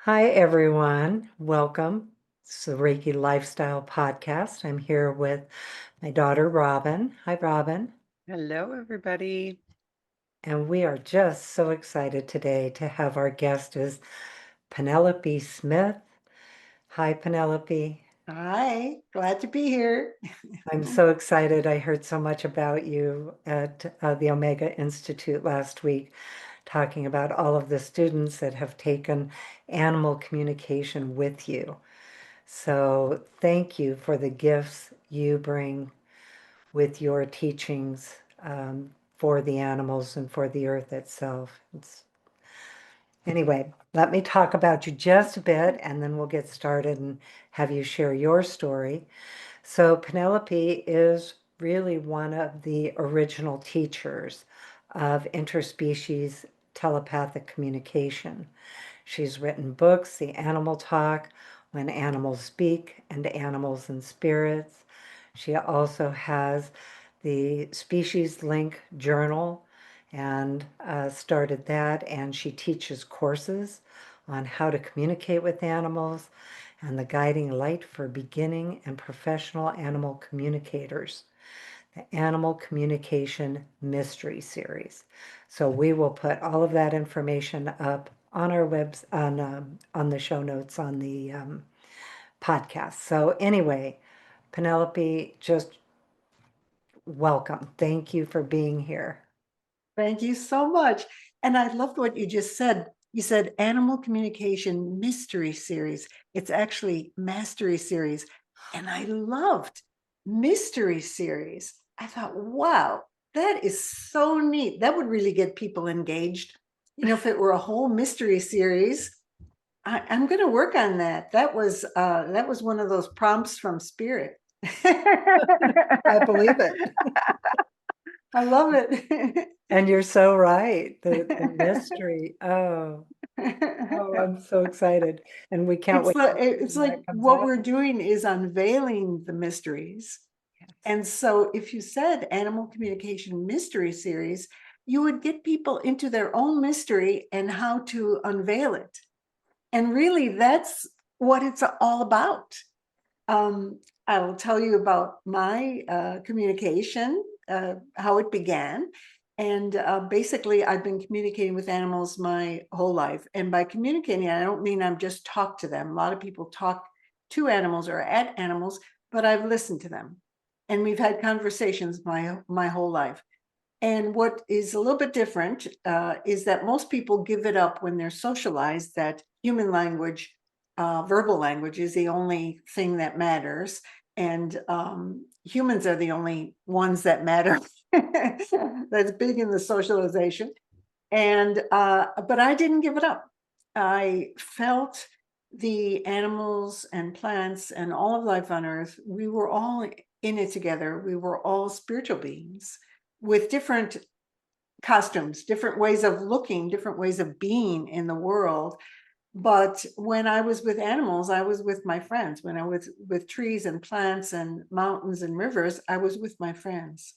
Hi, everyone. Welcome. It's the Reiki Lifestyle Podcast. I'm here with my daughter, Robyn. Hi, Robyn. Hello, everybody. And we are just so excited today to have our guest is Penelope Smith. Hi, Penelope. Hi, glad to be here. I'm so excited. I heard so much about you at the Omega Institute last week, talking about all of the students that have taken animal communication with you. So thank you for the gifts you bring with your teachings for the animals and for the earth itself. Anyway, let me talk about you just a bit and then we'll get started and have you share your story. So Penelope is really one of the original teachers of interspecies telepathic communication. She's written books, The Animal Talk, When Animals Speak, and Animals and Spirits. She also has the Species Link Journal and started that, and she teaches courses on how to communicate with animals and the guiding light for beginning and professional animal communicators, the Animal Communication Mystery Series. So we will put all of that information up on our webs on the show notes on the podcast. So anyway, Penelope, just welcome. Thank you for being here. Thank you so much. And I loved what you just said. You said Animal Communication Mystery Series. It's actually Mastery Series. And I loved Mystery Series. I thought, wow, that is so neat. That would really get people engaged. If it were a whole mystery series, I'm going to work on that. That was one of those prompts from Spirit. I believe it. I love it. And you're so right. The mystery. Oh, I'm so excited. And we can't wait It's when like that comes what out. we're doing is unveiling the mysteries. Yes. And so if you said Animal Communication Mystery Series, you would get people into their own mystery and how to unveil it. And really, that's what it's all about. I will tell you about my communication, how it began. And basically, I've been communicating with animals my whole life. And by communicating, I don't mean I'm just talk to them. A lot of people talk to animals or at animals, but I've listened to them. And we've had conversations my whole life. And what is a little bit different is that most people give it up when they're socialized, that human language, verbal language is the only thing that matters. And humans are the only ones that matter. That's big in the socialization. And but I didn't give it up. I felt the animals and plants and all of life on earth, we were all in it together. We were all spiritual beings with different costumes, different ways of looking, different ways of being in the world. But when I was with animals, I was with my friends. When I was with trees and plants and mountains and rivers, I was with my friends.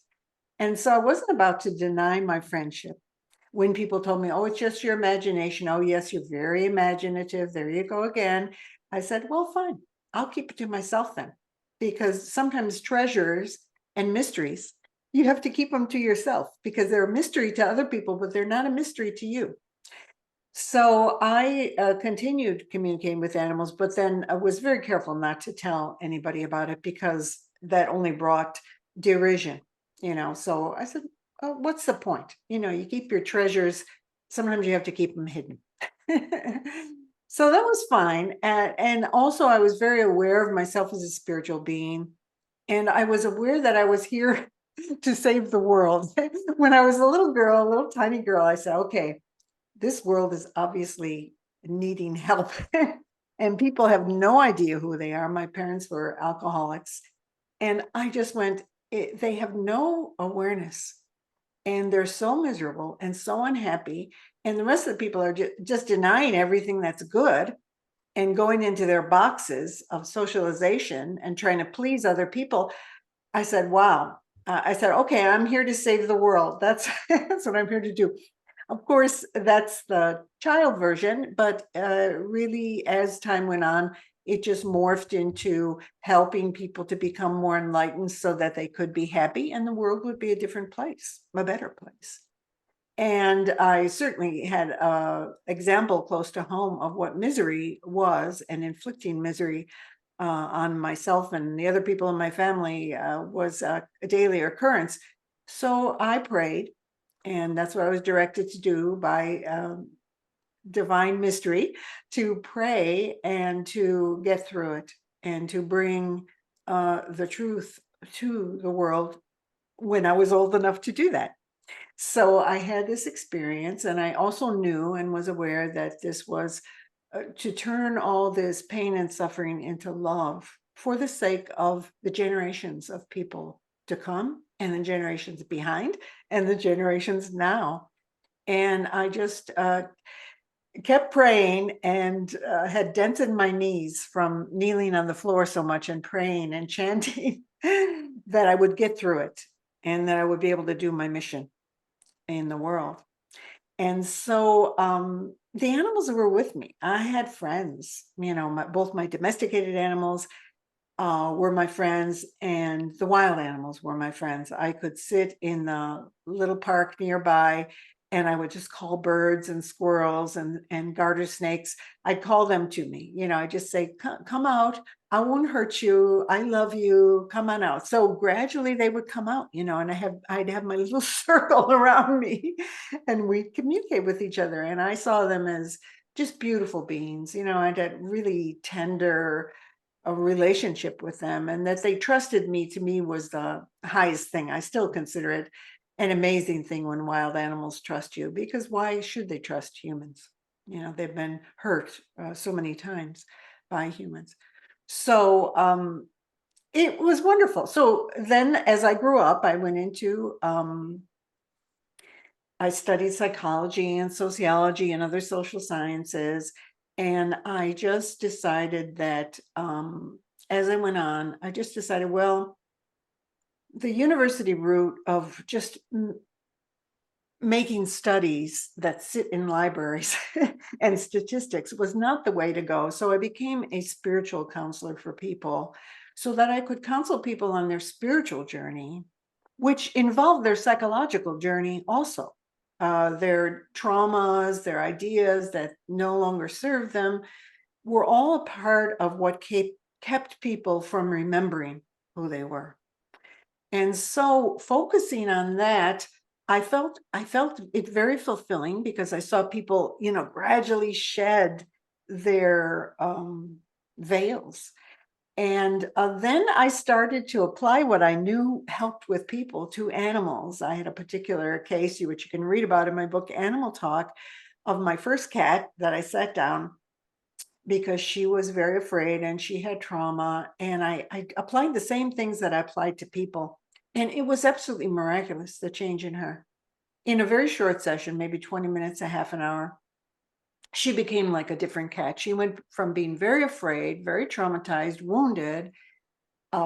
And so I wasn't about to deny my friendship. When people told me, oh, it's just your imagination. Oh, yes, you're very imaginative. There you go again. I said, well, fine. I'll keep it to myself then. Because sometimes treasures and mysteries, you have to keep them to yourself because they're a mystery to other people, but they're not a mystery to you. So I continued communicating with animals, but then I was very careful not to tell anybody about it because that only brought derision, So I said, oh, what's the point? You keep your treasures. Sometimes you have to keep them hidden. So that was fine. And also I was very aware of myself as a spiritual being. And I was aware that I was here to save the world. When I was a little girl, a little tiny girl, I said, okay, this world is obviously needing help. And people have no idea who they are. My parents were alcoholics. And I just went, they have no awareness. And they're so miserable and so unhappy. And the rest of the people are just denying everything that's good and going into their boxes of socialization and trying to please other people. I said, wow. I said, okay, I'm here to save the world. That's what I'm here to do. Of course, that's the child version, but really, as time went on, it just morphed into helping people to become more enlightened so that they could be happy and the world would be a different place, a better place. And I certainly had an example close to home of what misery was, and inflicting misery on myself and the other people in my family was a daily occurrence. So I prayed, and that's what I was directed to do by divine mystery, to pray and to get through it and to bring the truth to the world when I was old enough to do that. So I had this experience, and I also knew and was aware that this was to turn all this pain and suffering into love for the sake of the generations of people to come, and the generations behind, and the generations now. And I just kept praying, and had dents in my knees from kneeling on the floor so much and praying and chanting that I would get through it and that I would be able to do my mission in the world. And so the animals that were with me, I had friends, both my domesticated animals were my friends, and the wild animals were my friends. I could sit in the little park nearby, and I would just call birds and squirrels and garter snakes. I'd call them to me. I just say, come out. I won't hurt you. I love you. Come on out. So gradually they would come out, and I'd have my little circle around me, and we'd communicate with each other. And I saw them as just beautiful beings. I'd had really tender a relationship with them, and that they trusted me, to me, was the highest thing. I still consider it an amazing thing when wild animals trust you, because why should they trust humans? They've been hurt so many times by humans. So it was wonderful. So then as I grew up, I went into I studied psychology and sociology and other social sciences. And I just decided that as I went on, I just decided, well, the university route of just making studies that sit in libraries and statistics was not the way to go. So I became a spiritual counselor for people so that I could counsel people on their spiritual journey, which involved their psychological journey also. Their traumas, their ideas that no longer serve them were all a part of what kept people from remembering who they were. And so focusing on that, I felt it very fulfilling, because I saw people, gradually shed their veils. And then I started to apply what I knew helped with people to animals. I had a particular case, which you can read about in my book, Animal Talk, of my first cat that I sat down because she was very afraid and she had trauma. And I applied the same things that I applied to people. And it was absolutely miraculous, the change in her. In a very short session, maybe 20 minutes, a half an hour, she became like a different cat. She went from being very afraid, very traumatized, wounded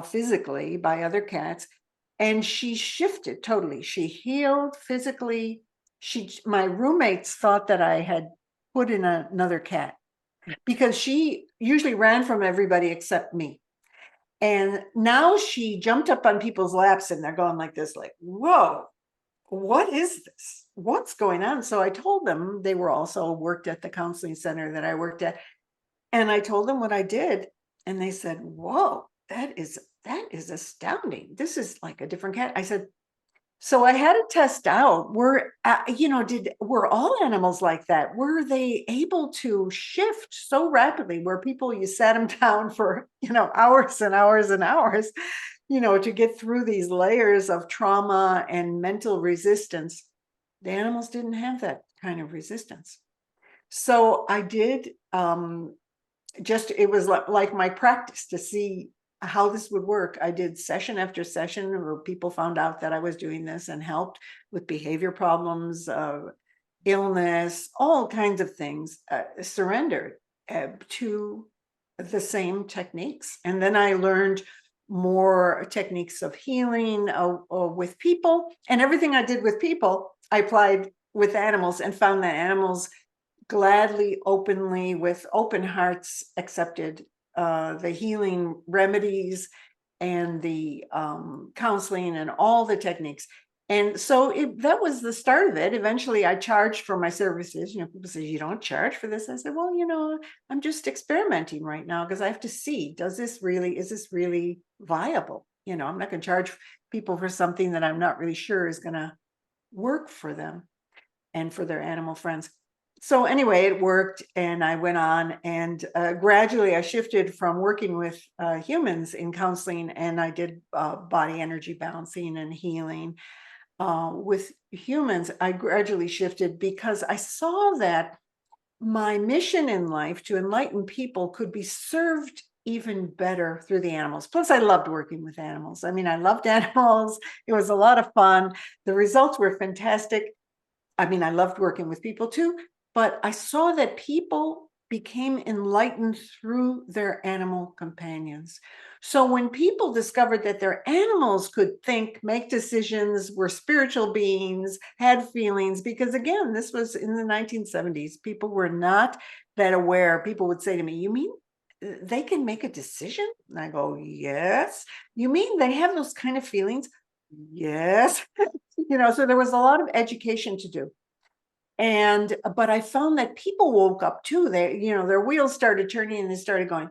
physically by other cats, and she shifted totally. She healed physically. My roommates thought that I had put in another cat, because she usually ran from everybody except me. And now she jumped up on people's laps, and they're going like this, like, whoa, what is this? What's going on? So I told them, they were also worked at the counseling center that I worked at. And I told them what I did. And they said, whoa, that is astounding. This is like a different cat. I said, so I had to test out, were all animals like that? Were they able to shift so rapidly, where people, you sat them down for, hours and hours and hours, to get through these layers of trauma and mental resistance? The animals didn't have that kind of resistance. So I did it was like my practice to see how this would work. I did session after session where people found out that I was doing this and helped with behavior problems, illness, all kinds of things, surrendered to the same techniques. And then I learned more techniques of healing with people, and everything I did with people, I applied with animals and found that animals gladly, openly, with open hearts accepted the healing remedies and the counseling and all the techniques. And so that was the start of it. Eventually I charged for my services. People say, you don't charge for this. I said, well, I'm just experimenting right now because I have to see, is this really viable? I'm not going to charge people for something that I'm not really sure is going to work for them and for their animal friends. So anyway, it worked, and I went on, and gradually I shifted from working with humans in counseling, and I did body energy balancing and healing. With humans, I gradually shifted because I saw that my mission in life to enlighten people could be served even better through the animals. Plus, I loved working with animals. I mean, I loved animals. It was a lot of fun. The results were fantastic. I mean, I loved working with people too, but I saw that people became enlightened through their animal companions. So when people discovered that their animals could think, make decisions, were spiritual beings, had feelings, because again, this was in the 1970s, people were not that aware. People would say to me, you mean they can make a decision? And I go, yes. You mean they have those kind of feelings? Yes. So there was a lot of education to do. But I found that people woke up too. Their wheels started turning and they started going,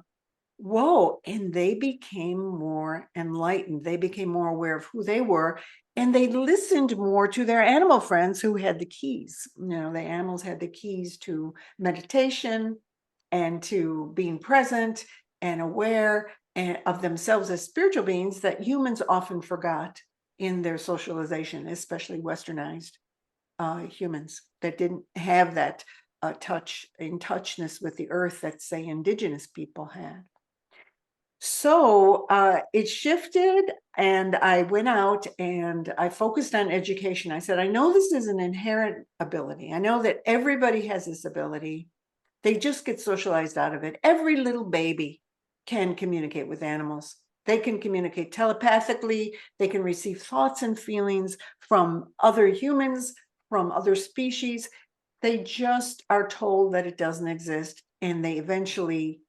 whoa. And they became more enlightened. They became more aware of who they were. And they listened more to their animal friends who had the keys. The animals had the keys to meditation and to being present and aware of themselves as spiritual beings that humans often forgot in their socialization, especially westernized humans that didn't have that touchness with the earth that, say, indigenous people had. So it shifted, and I went out and I focused on education. I said, I know this is an inherent ability. I know that everybody has this ability. They just get socialized out of it. Every little baby can communicate with animals. They can communicate telepathically. They can receive thoughts and feelings from other humans, from other species. They just are told that it doesn't exist, and they eventually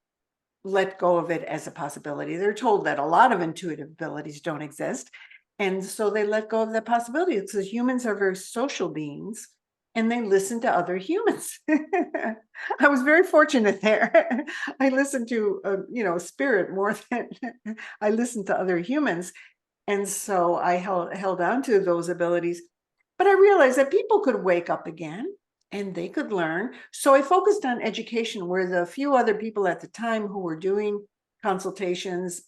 let go of it as a possibility. They're told that a lot of intuitive abilities don't exist, and so they let go of that possibility because humans are very social beings and they listen to other humans. I was very fortunate there. I listened to spirit more than I listened to other humans, and so I held on to those abilities. But I realized that people could wake up again and they could learn. So I focused on education, where the few other people at the time who were doing consultations,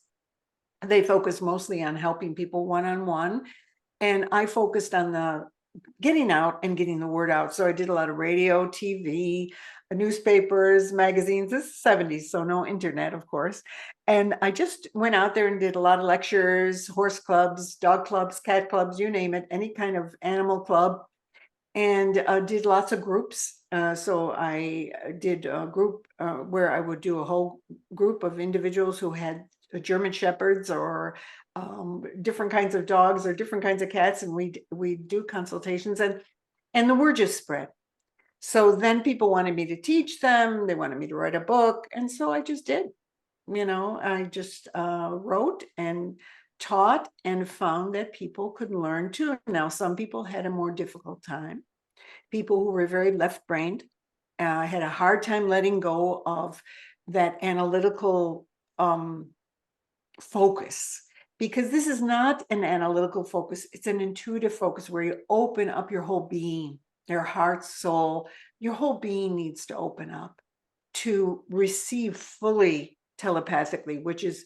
they focused mostly on helping people one-on-one. And I focused on the getting out and getting the word out. So I did a lot of radio, TV, newspapers, magazines. This is 70s, so no internet, of course. And I just went out there and did a lot of lectures, horse clubs, dog clubs, cat clubs, you name it, any kind of animal club, and did lots of groups. So I did a group where I would do a whole group of individuals who had German shepherds or different kinds of dogs or different kinds of cats, and we do consultations, and the word just spread. So then people wanted me to teach them. They wanted me to write a book, and so I just did. I just wrote and taught and found that people could learn too. Now, some people had a more difficult time. People who were very left-brained had a hard time letting go of that analytical focus, because this is not an analytical focus. It's an intuitive focus where you open up your whole being, your heart, soul. Your whole being needs to open up to receive fully telepathically, which is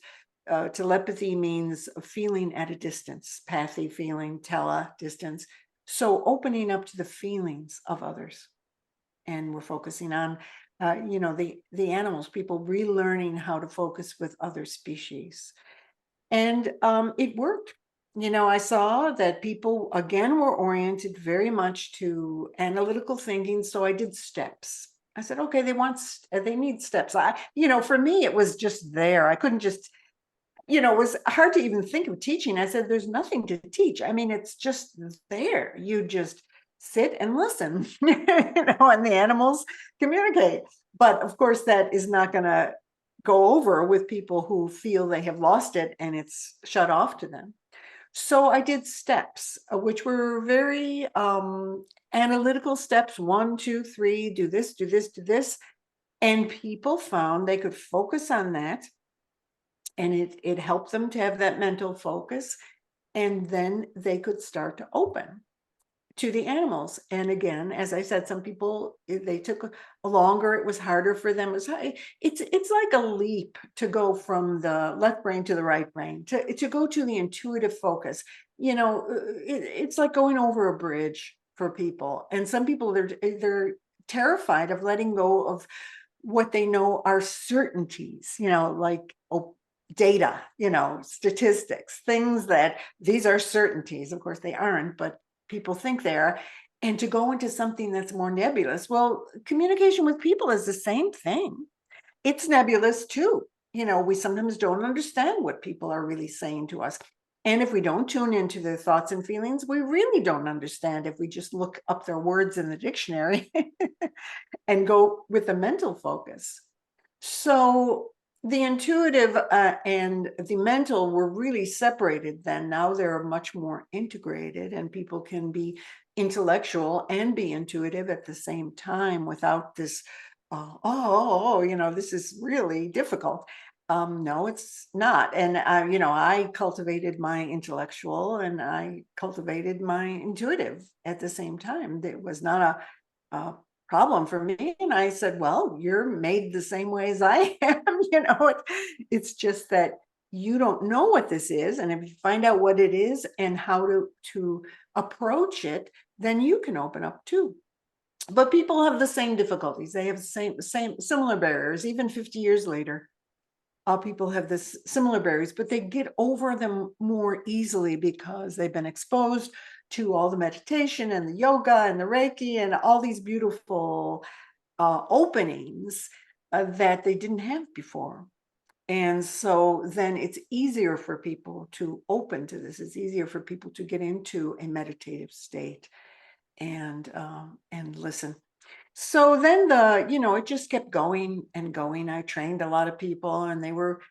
telepathy means feeling at a distance, pathy, feeling, tele, distance. So opening up to the feelings of others. And we're focusing on, the animals, people relearning how to focus with other species. And it worked. I saw that people, again, were oriented very much to analytical thinking. So I did steps. I said, okay, they need steps. For me, it was just there. I couldn't just, it was hard to even think of teaching. I said, there's nothing to teach. I mean, it's just there. You just sit and listen, and the animals communicate. But of course, that is not going to go over with people who feel they have lost it and it's shut off to them. So I did steps, which were very analytical steps: 1, 2, 3, do this, do this, do this. And people found they could focus on that. And it helped them to have that mental focus. And then they could start to open to the animals. And again, as I said, some people, they took longer. It was harder for them. It's like a leap to go from the left brain to the right brain, to go to the intuitive focus. It's like going over a bridge for people. And some people, they're terrified of letting go of what they know are certainties, like data, statistics, things that these are certainties. Of course, they aren't, but people think they are. And to go into something that's more nebulous. Well, communication with people is the same thing. It's nebulous too. We sometimes don't understand what people are really saying to us. And if we don't tune into their thoughts and feelings, we really don't understand if we just look up their words in the dictionary and go with a mental focus. So the intuitive and the mental were really separated then. Now they're much more integrated, and people can be intellectual and be intuitive at the same time without this, this is really difficult. No, it's not. And I cultivated my intellectual and I cultivated my intuitive at the same time. It was not a problem for me. And I said, well, you're made the same way as I am. It's just that you don't know what this is. And if you find out what it is and how to approach it, then you can open up too. But people have the same difficulties. They have the same similar barriers, even 50 years later. People have this similar barriers, but they get over them more easily because they've been exposed to all the meditation and the yoga and the Reiki and all these beautiful openings that they didn't have before. And so then it's easier for people to open to this. It's easier for people to get into a meditative state and listen. So then it just kept going and going. I trained a lot of people, and they were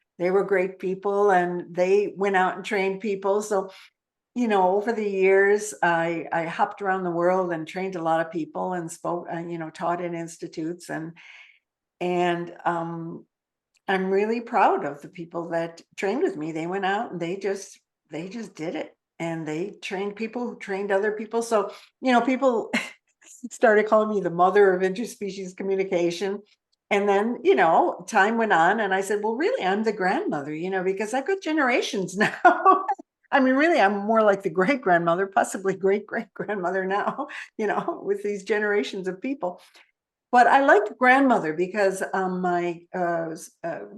great people, and they went out and trained people. So, over the years, I hopped around the world and trained a lot of people and spoke, taught in institutes, and I'm really proud of the people that trained with me. They went out and they just did it, and they trained people who trained other people. So, people started calling me the mother of interspecies communication. And then, time went on, and I said, well, really, I'm the grandmother, because I've got generations now. I mean, really, I'm more like the great grandmother, possibly great great grandmother now, with these generations of people. But I like grandmother because my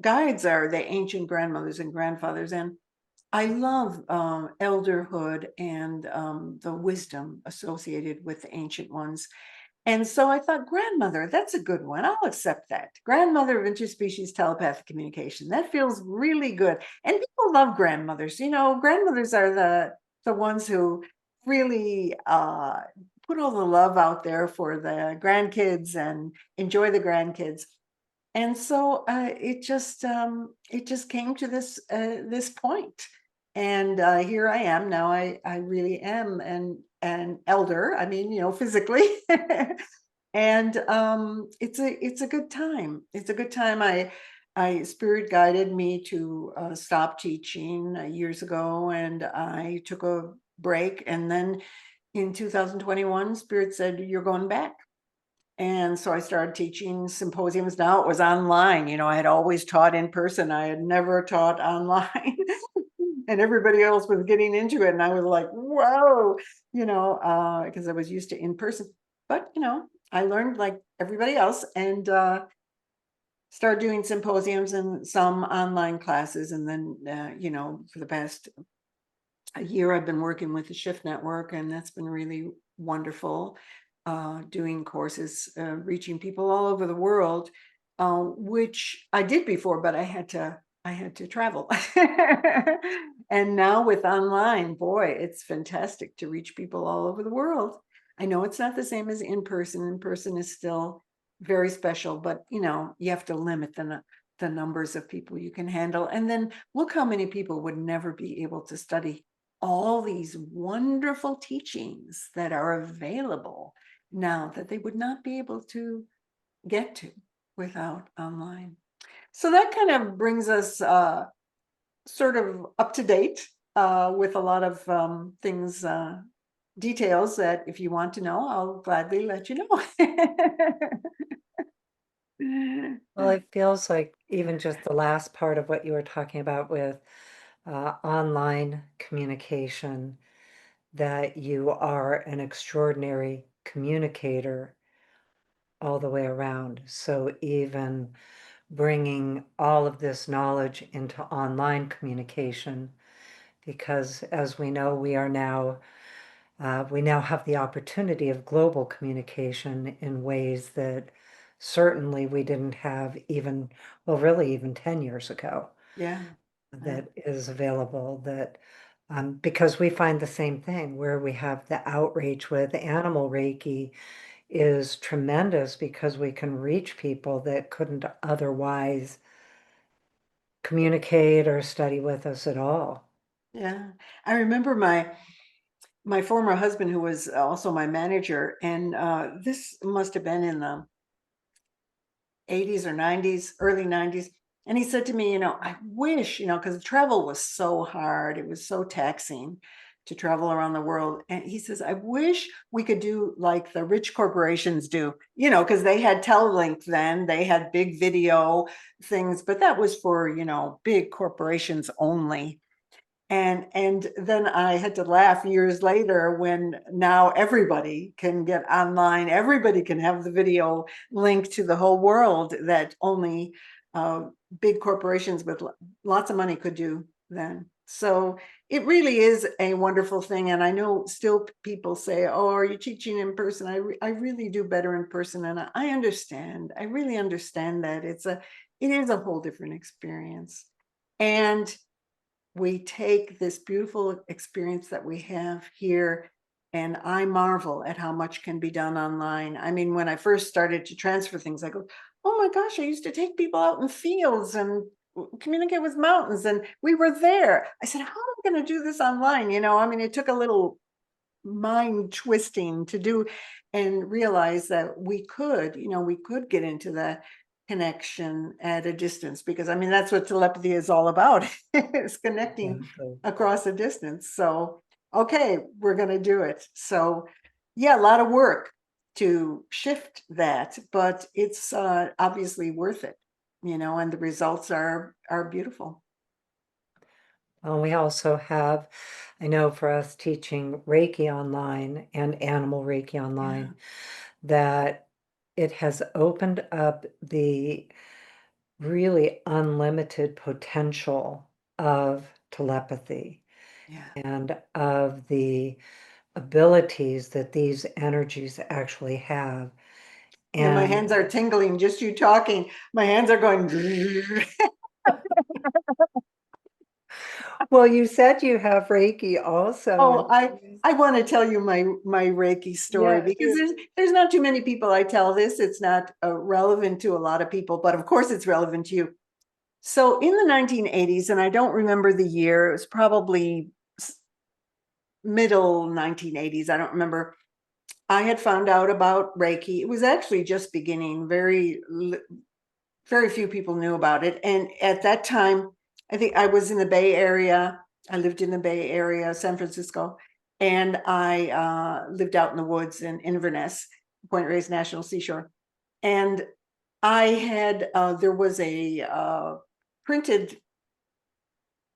guides are the ancient grandmothers and grandfathers. And I love elderhood and the wisdom associated with the ancient ones. And so I thought, grandmother, that's a good one. I'll accept that. Grandmother of interspecies telepathic communication. That feels really good. And people love grandmothers. Grandmothers are the ones who really put all the love out there for the grandkids and enjoy the grandkids. And so it just came to this point. And here I am now. I really am an elder. I mean, physically, and it's a good time. It's a good time. I spirit guided me to stop teaching years ago, and I took a break. And then in 2021, Spirit said, "You're going back." And so I started teaching symposiums. Now it was online. I had always taught in person. I had never taught online. And everybody else was getting into it. And I was like, whoa, because I was used to in person. But, I learned like everybody else and started doing symposiums and some online classes. And then, for the past year, I've been working with the Shift Network, and that's been really wonderful. Doing courses, reaching people all over the world, which I did before, but I had to travel. And now with online, boy, it's fantastic to reach people all over the world. I know it's not the same as in person. In person is still very special, but you have to limit the numbers of people you can handle. And then look how many people would never be able to study all these wonderful teachings that are available now that they would not be able to get to without online. So that kind of brings us sort of up to date with a lot of things, details that if you want to know, I'll gladly let you know. Well, it feels like even just the last part of what you were talking about with online communication, that you are an extraordinary communicator all the way around. So even bringing all of this knowledge into online communication, because as we know, we now have the opportunity of global communication in ways that certainly we didn't have even, well, really even 10 years ago, Yeah. that is available, that because we find the same thing where we have the outrage with animal Reiki is tremendous because we can reach people that couldn't otherwise communicate or study with us at all. Yeah. I remember my former husband, who was also my manager, and this must have been in the 80s or 90s, early 90s. And he said to me, I wish, because travel was so hard. It was so taxing to travel around the world. And he says, I wish we could do like the rich corporations do, because they had Telelink then, they had big video things, but that was for, big corporations only. And then I had to laugh years later when now everybody can get online, everybody can have the video linked to the whole world that only uh, big corporations with lots of money could do then. So it really is a wonderful thing. And I know still people say, oh, are you teaching in person? I really do better in person. And I understand. I really understand that it is a whole different experience. And we take this beautiful experience that we have here, and I marvel at how much can be done online. I mean, when I first started to transfer things, I go, oh my gosh, I used to take people out in fields and communicate with mountains, and we were there. I said, how am I going to do this online? I mean, it took a little mind twisting to do and realize that we could get into that connection at a distance, because I mean that's what telepathy is all about. It's connecting Exactly. across a distance. So okay, we're going to do it. So yeah, a lot of work to shift that, but it's obviously worth it, and the results are beautiful. We also have, I know for us teaching Reiki online and animal Reiki Yeah. online, that it has opened up the really unlimited potential of telepathy Yeah. and of the abilities that these energies actually have. Yeah, my And hands are tingling just you talking. My hands are going. well, you said you have Reiki also. Oh, I want to tell you my Reiki story, Yeah, because there's not too many people I tell this. It's not relevant to a lot of people, but of course it's relevant to you. So in the 1980s, and I don't remember the year, it was probably middle 1980s. I don't remember. I had found out about Reiki. It was actually just beginning. Very few people knew about it. And at that time, I think I was in the Bay Area. I lived in the Bay Area, San Francisco, and I lived out in the woods in Inverness, Point Reyes National Seashore. And I had, there was a printed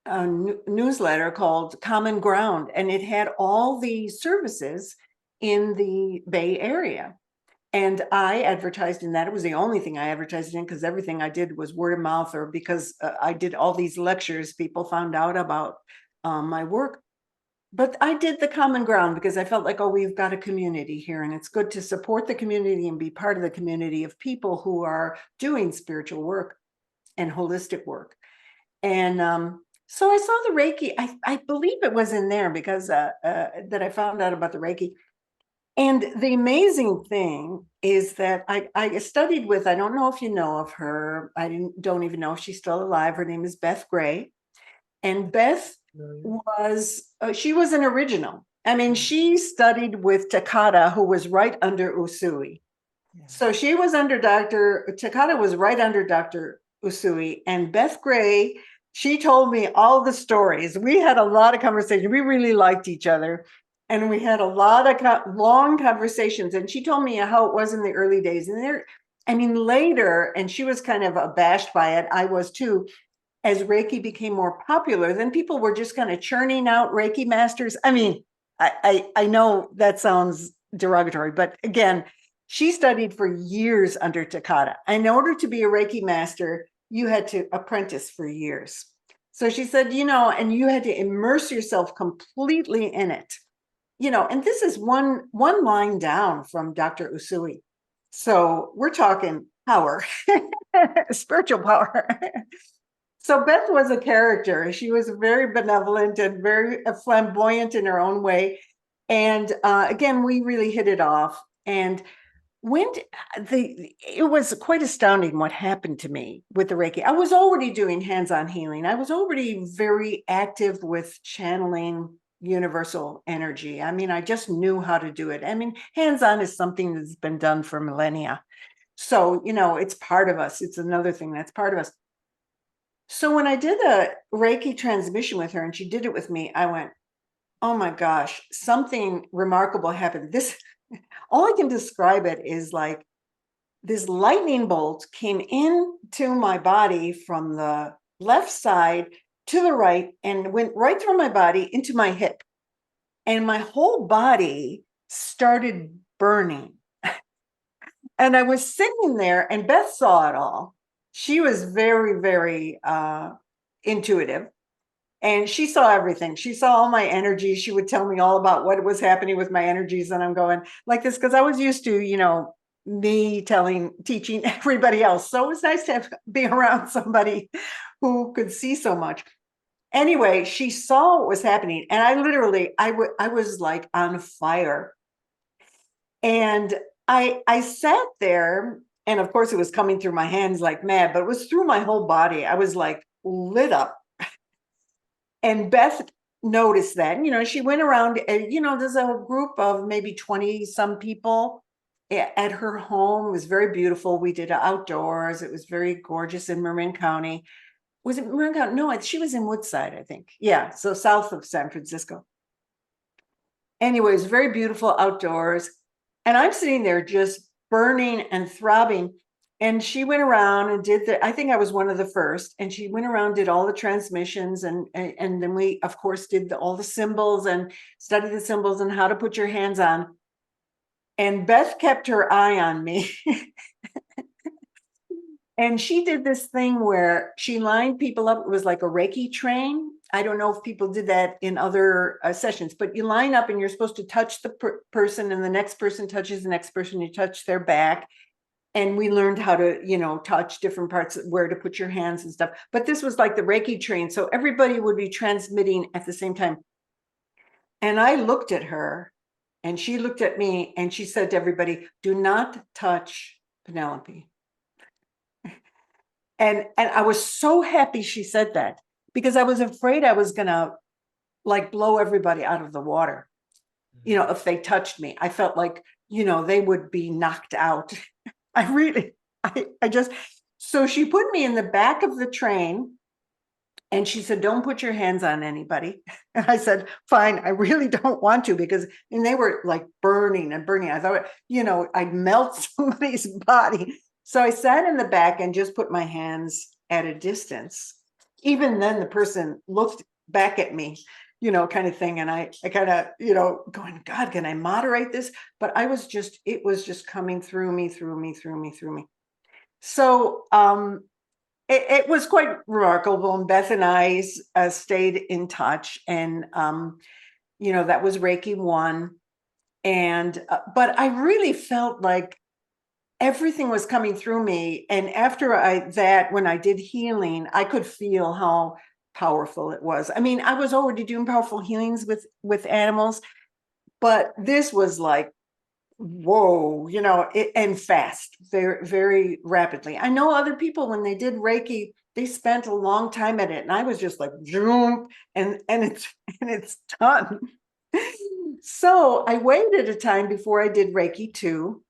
newsletter called Common Ground, and it had all the services in the Bay Area. And I advertised in that. It was the only thing I advertised in, because everything I did was word of mouth, or because I did all these lectures, people found out about my work. But I did the Common Ground because I felt like, oh, we've got a community here, and it's good to support the community and be part of the community of people who are doing spiritual work and holistic work. And so I saw the Reiki. I believe it was in there because that I found out about the Reiki. And the amazing thing is that I studied with, I don't know if you know of her. Don't even know if she's still alive. Her name is Beth Gray. And Beth she was an original. I mean, she studied with Takata, who was right under Usui. Yeah. So she was under Takata was right under Dr. Usui, and Beth Gray, she told me all the stories. We had a lot of conversation. We really liked each other. And we had a lot of long conversations. And she told me how it was in the early days. And later, and she was kind of abashed by it. I was too. As Reiki became more popular, then people were just kind of churning out Reiki masters. I mean, I know that sounds derogatory, but again, she studied for years under Takata. In order to be a Reiki master, you had to apprentice for years. So she said, and you had to immerse yourself completely in it. And this is one line down from Dr. Usui. So we're talking power, spiritual power. So Beth was a character. She was very benevolent and very flamboyant in her own way. And again, we really hit it off. And it was quite astounding what happened to me with the Reiki. I was already doing hands-on healing. I was already very active with channeling universal energy. I mean, I just knew how to do it. I mean, hands-on is something that's been done for millennia. So, it's part of us. It's another thing that's part of us. So when I did a Reiki transmission with her and she did it with me, I went, oh my gosh, something remarkable happened. All I can describe it is like this lightning bolt came into my body from the left side to the right and went right through my body into my hip. And my whole body started burning. And I was sitting there and Beth saw it all. She was very, very intuitive. And she saw everything. She saw all my energies. She would tell me all about what was happening with my energies. And I'm going like this because I was used to, me teaching everybody else. So it was nice to be around somebody who could see so much. Anyway, she saw what was happening. And I was like on fire. And I sat there. And of course, it was coming through my hands like mad, but it was through my whole body. I was like lit up. And Beth noticed that, she went around, there's a group of maybe 20 some people at her home. It was very beautiful. We did it outdoors. It was very gorgeous in Marin County. Was it Marin County? No, she was in Woodside, I think. Yeah. So south of San Francisco. Anyway, it was very beautiful outdoors. And I'm sitting there just burning and throbbing. And she went around and I think I was one of the first, and she went around, did all the transmissions. And then we, of course, did all the symbols and studied the symbols and how to put your hands on. And Beth kept her eye on me. And she did this thing where she lined people up. It was like a Reiki train. I don't know if people did that in other sessions, but you line up and you're supposed to touch the person, and the next person touches the next person. You touch their back. And we learned how to, touch different parts, where to put your hands and stuff. But this was like the Reiki train. So everybody would be transmitting at the same time. And I looked at her and she looked at me and she said to everybody, do not touch Penelope. And I was so happy she said that, because I was afraid I was going to like blow everybody out of the water. If they touched me, I felt like, they would be knocked out. So she put me in the back of the train and she said, don't put your hands on anybody. And I said, fine, I really don't want to, because they were like burning and burning. I thought, I'd melt somebody's body. So I sat in the back and just put my hands at a distance. Even then the person looked back at me, kind of thing. And I kind of, going, God, can I moderate this? But it was just coming through me. So it was quite remarkable. And Beth and I stayed in touch. And, that was Reiki 1. And, but I really felt like everything was coming through me. And after when I did healing, I could feel how powerful it was. I mean, I was already doing powerful healings with animals, but this was like whoa, and fast, very, very rapidly. I know other people, when they did Reiki, they spent a long time at it. And I was just like, zoom, and it's done. So I waited a time before I did Reiki 2.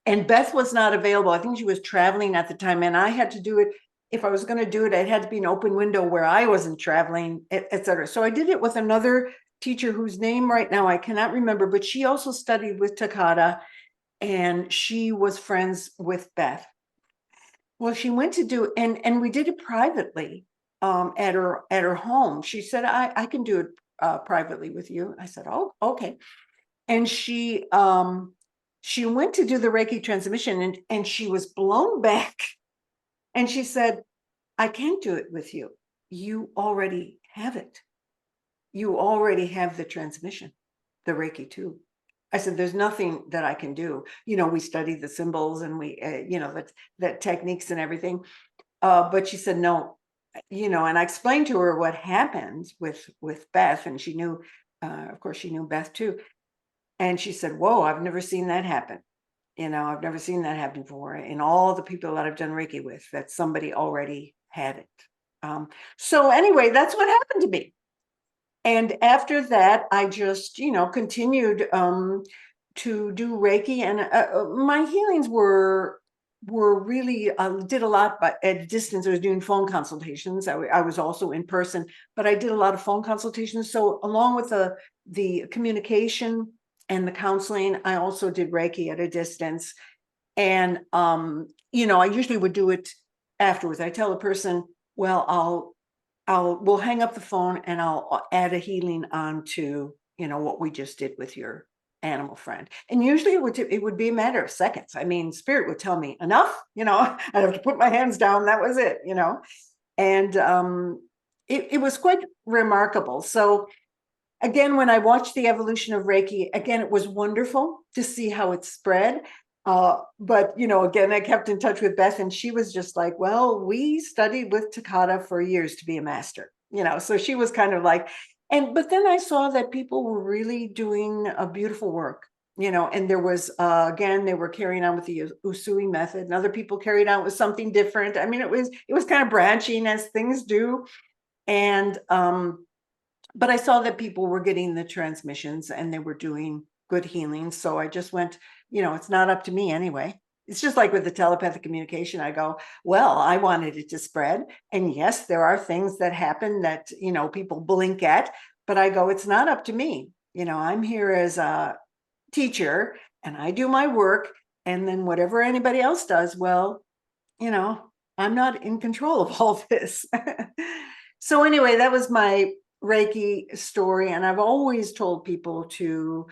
And Beth was not available. I think she was traveling at the time. And I had to do it. If I was going to do it, it had to be an open window where I wasn't traveling, et cetera. So I did it with another teacher whose name right now I cannot remember, but she also studied with Takata, and she was friends with Beth. Well, she went to do, and we did it privately at her home. She said, I can do it privately with you. I said, oh, okay. And she went to do the Reiki transmission, and she was blown back. And she said, I can't do it with you. You already have it. You already have the transmission, the Reiki 2. I said, there's nothing that I can do. We study the symbols, and we, that techniques and everything. But she said, no, and I explained to her what happened with Beth, and she knew, of course, she knew Beth too. And she said, whoa, I've never seen that happen. I've never seen that happen before in all the people that I've done Reiki with, that somebody already had it. So anyway, that's what happened to me. And after that, I just, continued to do Reiki, and my healings were really did a lot, but at a distance. I was doing phone consultations. I was also in person, but I did a lot of phone consultations. So along with the communication and the counseling, I also did Reiki at a distance. And I usually would do it afterwards. I tell the person, well, we'll hang up the phone, and I'll add a healing onto, what we just did with your animal friend. And usually it would be a matter of seconds. I mean, spirit would tell me enough, I'd have to put my hands down. That was it, and it was quite remarkable. So again, when I watched the evolution of Reiki, again, it was wonderful to see how it spread. But, again, I kept in touch with Beth, and she was just like, well, we studied with Takata for years to be a master, so she was kind of like, but then I saw that people were really doing a beautiful work, and there was, again, they were carrying on with the Usui method, and other people carried on with something different. I mean, it was kind of branching as things do. And, but I saw that people were getting the transmissions, and they were doing good healing. So I just went, it's not up to me anyway. It's just like with the telepathic communication. I go, well, I wanted it to spread. And yes, there are things that happen that, people blink at, but I go, it's not up to me. I'm here as a teacher, and I do my work. And then whatever anybody else does, well, I'm not in control of all this. So anyway, that was my Reiki story. And I've always told people to,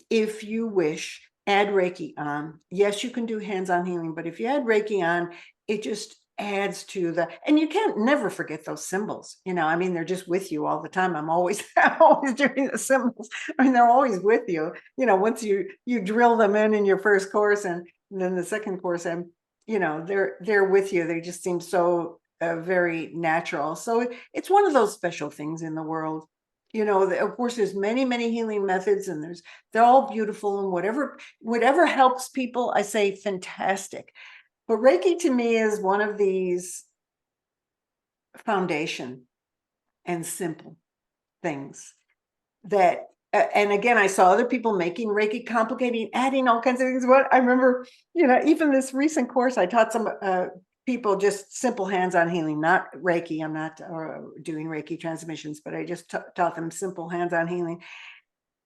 if you wish, add Reiki on. Yes, you can do hands-on healing, but if you add Reiki on, it just adds to and you can't never forget those symbols. I mean, they're just with you all the time. I'm always doing the symbols. I mean, they're always with you. Once you drill them in your first course, and then the second course, they're with you. They just seem so very natural. So it's one of those special things in the world. Of course, there's many healing methods, and they're all beautiful, and whatever helps people, I say fantastic. But Reiki to me is one of these foundation and simple things that, and again, I saw other people making Reiki complicating, adding all kinds of things. What I remember, even this recent course, I taught some people just simple hands-on healing, not Reiki. I'm not doing Reiki transmissions, but I just taught them simple hands-on healing.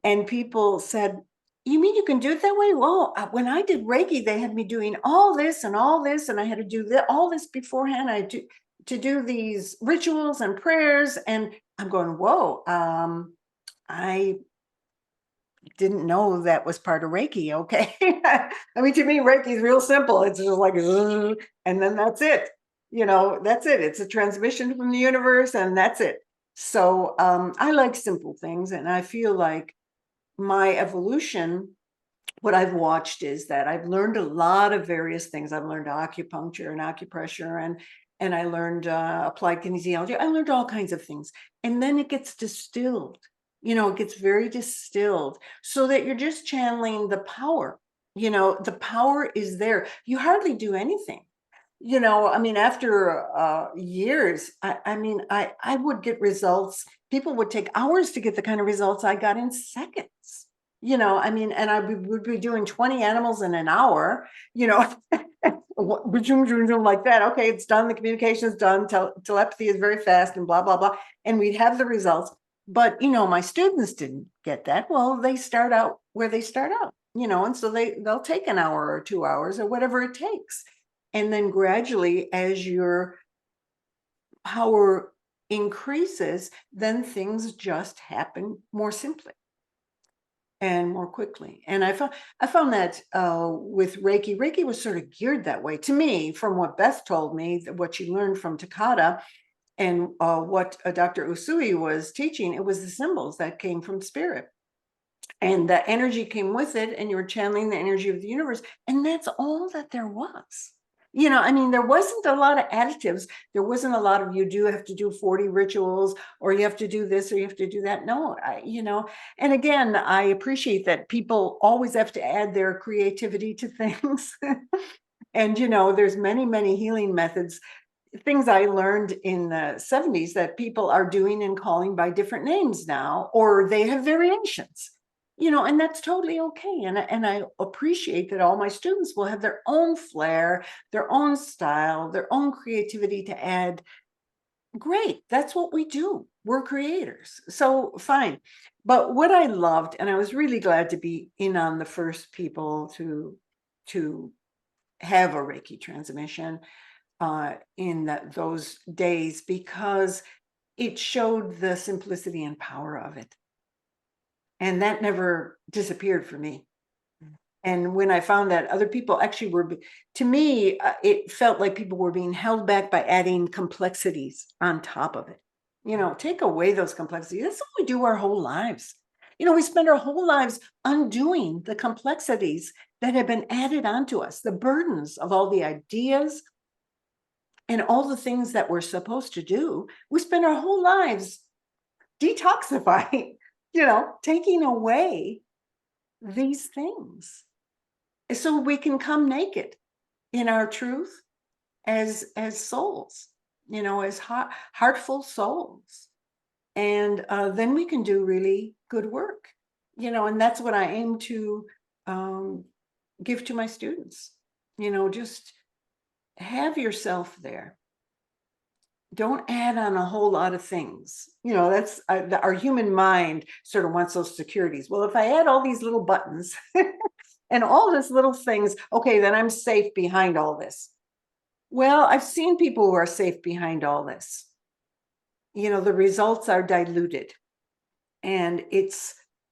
And people said, you mean you can do it that way? Well, when I did Reiki, they had me doing all this, and I had to do all this beforehand. I to do these rituals and prayers, and I'm going, whoa, I didn't know that was part of Reiki. Okay. I mean, to me, Reiki is real simple. It's just like, and then that's it. That's it. It's a transmission from the universe, and that's it. So I like simple things, and I feel like my evolution, what I've watched is that I've learned a lot of various things. I've learned acupuncture and acupressure, and I learned applied kinesiology. I learned all kinds of things. And then it gets distilled It gets very distilled so that you're just channeling the power. The power is there. You hardly do anything. After years, I would get results. People would take hours to get the kind of results I got in seconds. And I would be doing 20 animals in an hour, like that. Okay, it's done. The communication is done. Telepathy is very fast and blah, blah, blah. And we'd have the results. But, my students didn't get that. Well, they start out where they start out, and so they'll take an hour or 2 hours or whatever it takes. And then gradually, as your power increases, then things just happen more simply and more quickly. And I found that with Reiki was sort of geared that way to me, from what Beth told me, what she learned from Takata, and what Dr. Usui was teaching. It was the symbols that came from spirit. And the energy came with it, and you were channeling the energy of the universe. And that's all that there was. There wasn't a lot of additives. There wasn't a lot of, you do have to do 40 rituals, or you have to do this, or you have to do that. No, and again, I appreciate that people always have to add their creativity to things. And, there's many, many healing methods, things I learned in the 70s that people are doing and calling by different names now, or they have variations. And that's totally okay. And I appreciate that all my students will have their own flair, their own style, their own creativity to add. Great. That's what we do. We're creators. So fine. But what I loved, and I was really glad to be in on the first people to have a Reiki transmission in those days, because it showed the simplicity and power of it. And that never disappeared for me. And when I found that other people actually were, to me, it felt like people were being held back by adding complexities on top of it. Take away those complexities. That's what we do our whole lives. We spend our whole lives undoing the complexities that have been added onto us, the burdens of all the ideas and all the things that we're supposed to do. We spend our whole lives detoxifying, taking away these things so we can come naked in our truth as souls, as heartful souls. And then we can do really good work, and that's what I aim to give to my students. Just have yourself there. Don't add on a whole lot of things. That's our human mind sort of wants those securities. Well, if I add all these little buttons and all these little things, okay, then I'm safe behind all this. Well, I've seen people who are safe behind all this. The results are diluted, and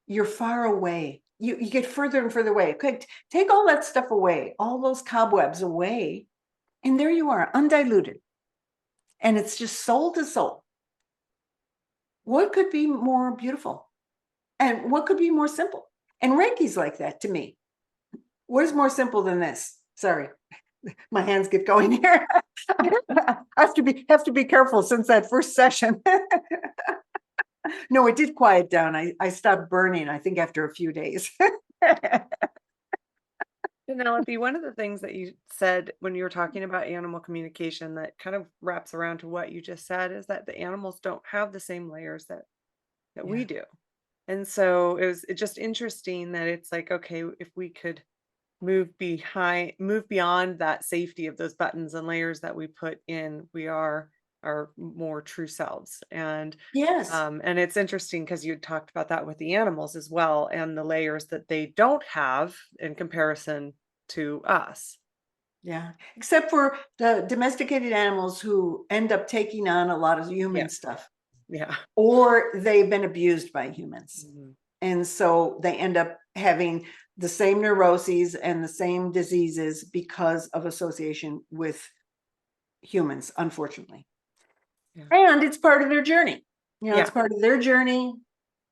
you're far away. You get further and further away. Okay, take all that stuff away, all those cobwebs away, and there you are, undiluted. And it's just soul to soul. What could be more beautiful? And what could be more simple? And Reiki's like that to me. What is more simple than this? Sorry, my hands get going here. I have to be careful since that first session. No, it did quiet down. I stopped burning, I think, after a few days. Penelope, one of the things that you said when you were talking about animal communication that kind of wraps around to what you just said is that the animals don't have the same layers that we Yeah. do. And so it's just interesting that it's like, okay, if we could move beyond that safety of those buttons and layers that we put in, we are our more true selves. Yes. And it's interesting because you talked about that with the animals as well, and the layers that they don't have in comparison to us. Yeah. Except for the domesticated animals who end up taking on a lot of human stuff, Yeah. or they've been abused by humans. Mhm. And so they end up having the same neuroses and the same diseases because of association with humans, unfortunately. Yeah. And it's part of their journey. Yeah. It's part of their journey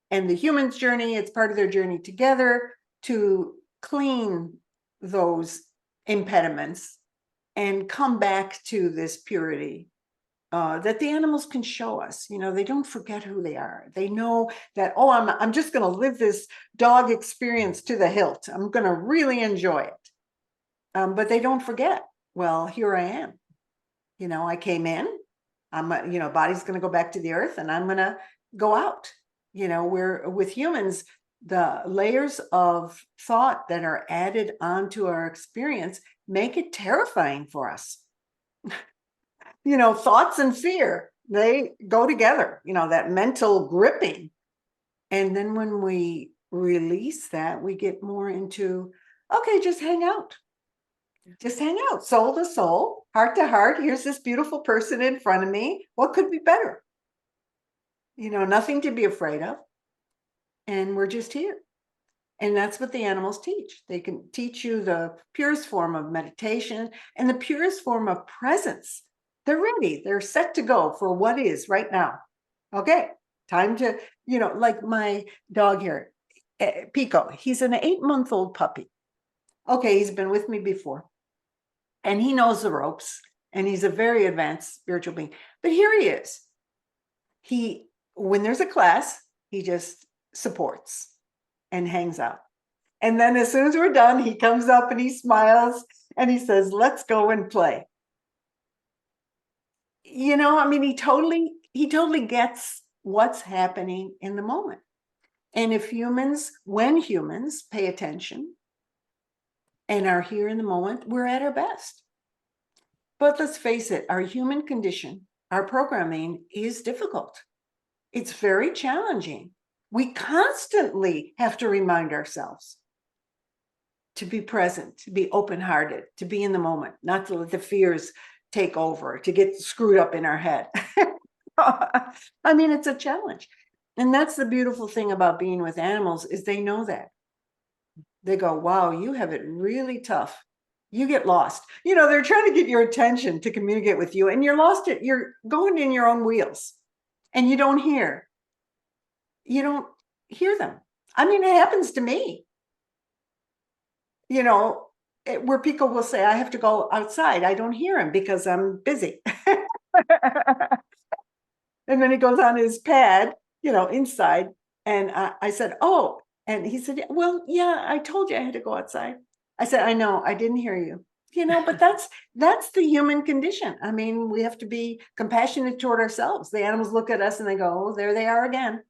and the human's journey. It's part of their journey together to clean those impediments and come back to this purity that the animals can show us. They don't forget who they are. They know that, oh, I'm just going to live this dog experience to the hilt. I'm going to really enjoy it. But they don't forget. Well, here I am. I came in. I'm, body's going to go back to the earth, and I'm going to go out. We're with humans. The layers of thought that are added onto our experience make it terrifying for us. Thoughts and fear, they go together, that mental gripping. And then when we release that, we get more into, okay, just hang out. Just hang out, soul to soul, heart to heart. Here's this beautiful person in front of me. What could be better? Nothing to be afraid of. And we're just here. And that's what the animals teach. They can teach you the purest form of meditation and the purest form of presence. They're ready. They're set to go for what is right now. Okay, time to, like my dog here, Pico, he's an 8-month-old puppy. Okay, he's been with me before. And he knows the ropes. And he's a very advanced spiritual being. But here he is. When there's a class, he just supports and hangs out. And then as soon as we're done, he comes up and he smiles and he says, let's go and play. He totally gets what's happening in the moment. And when humans pay attention and are here in the moment, we're at our best. But let's face it, our human condition, our programming is difficult. It's very challenging. We constantly have to remind ourselves to be present, to be open-hearted, to be in the moment, not to let the fears take over, to get screwed up in our head. It's a challenge. And that's the beautiful thing about being with animals is they know that. They go, wow, you have it really tough. You get lost. They're trying to get your attention to communicate with you, and you're lost. You're going in your own wheels, and you don't hear them. It happens to me. Where people will say, I have to go outside. I don't hear him because I'm busy. And then he goes on his pad, inside. And I said, oh, and he said, well, yeah, I told you I had to go outside. I said, I know, I didn't hear you. But that's the human condition. We have to be compassionate toward ourselves. The animals look at us and they go, oh, there they are again,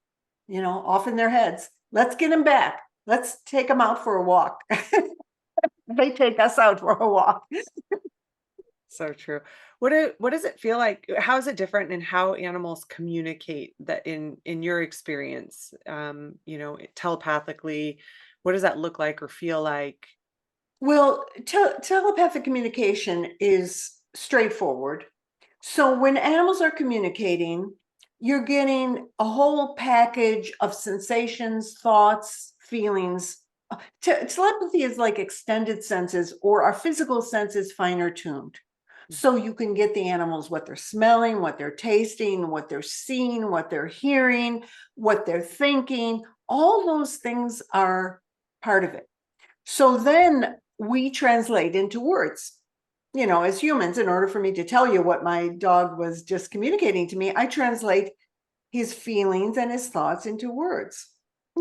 off in their heads. Let's get them back. Let's take them out for a walk. They take us out for a walk. So true. What does it feel like? How is it different in how animals communicate that in your experience, telepathically? What does that look like or feel like? Well, telepathic communication is straightforward. So when animals are communicating, you're getting a whole package of sensations, thoughts, feelings. Telepathy is like extended senses, or our physical senses finer tuned. So you can get the animals what they're smelling, what they're tasting, what they're seeing, what they're hearing, what they're thinking. All those things are part of it. So then we translate into words. As humans, in order for me to tell you what my dog was just communicating to me, I translate his feelings and his thoughts into words,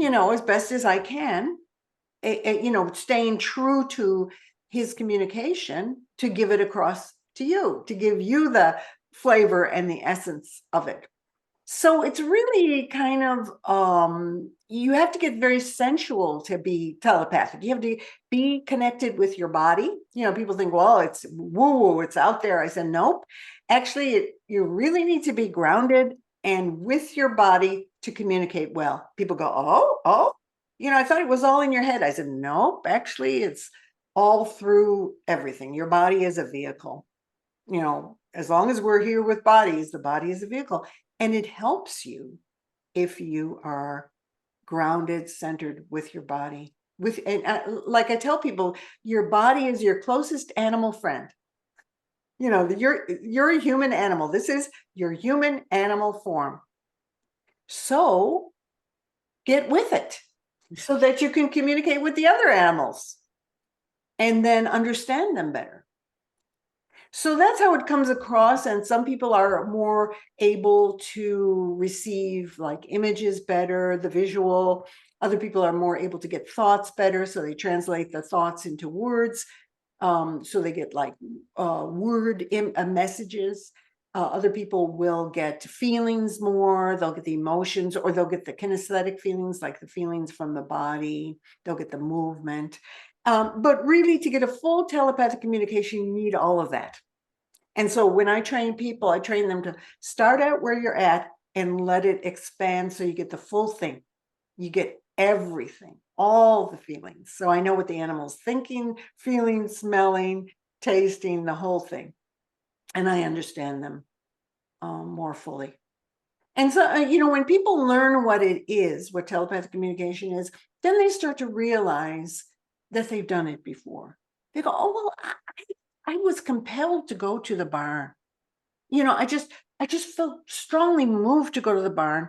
as best as I can, staying true to his communication to give it across to you, to give you the flavor and the essence of it. So it's really kind of, you have to get very sensual to be telepathic. You have to be connected with your body. People think, well, it's woo-woo, it's out there. I said, nope. Actually, you really need to be grounded and with your body to communicate well. People go, oh, I thought it was all in your head. I said, nope, actually, it's all through everything. Your body is a vehicle. As long as we're here with bodies, the body is a vehicle. And it helps you if you are grounded, centered with your body. Like I tell people, your body is your closest animal friend. You're a human animal. This is your human animal form. So get with it so that you can communicate with the other animals and then understand them better. So that's how it comes across. And some people are more able to receive like images better, the visual. Other people are more able to get thoughts better. So they translate the thoughts into words. So they get like word messages. Other people will get feelings more. They'll get the emotions, or they'll get the kinesthetic feelings, like the feelings from the body. They'll get the movement. But really, to get a full telepathic communication, you need all of that. And so when I train people, I train them to start out where you're at and let it expand so you get the full thing. You get everything, all the feelings. So I know what the animal's thinking, feeling, smelling, tasting, the whole thing. And I understand them more fully. And so, when people learn what it is, what telepathic communication is, then they start to realize that they've done it before. They go, oh, well, I was compelled to go to the barn. I just felt strongly moved to go to the barn,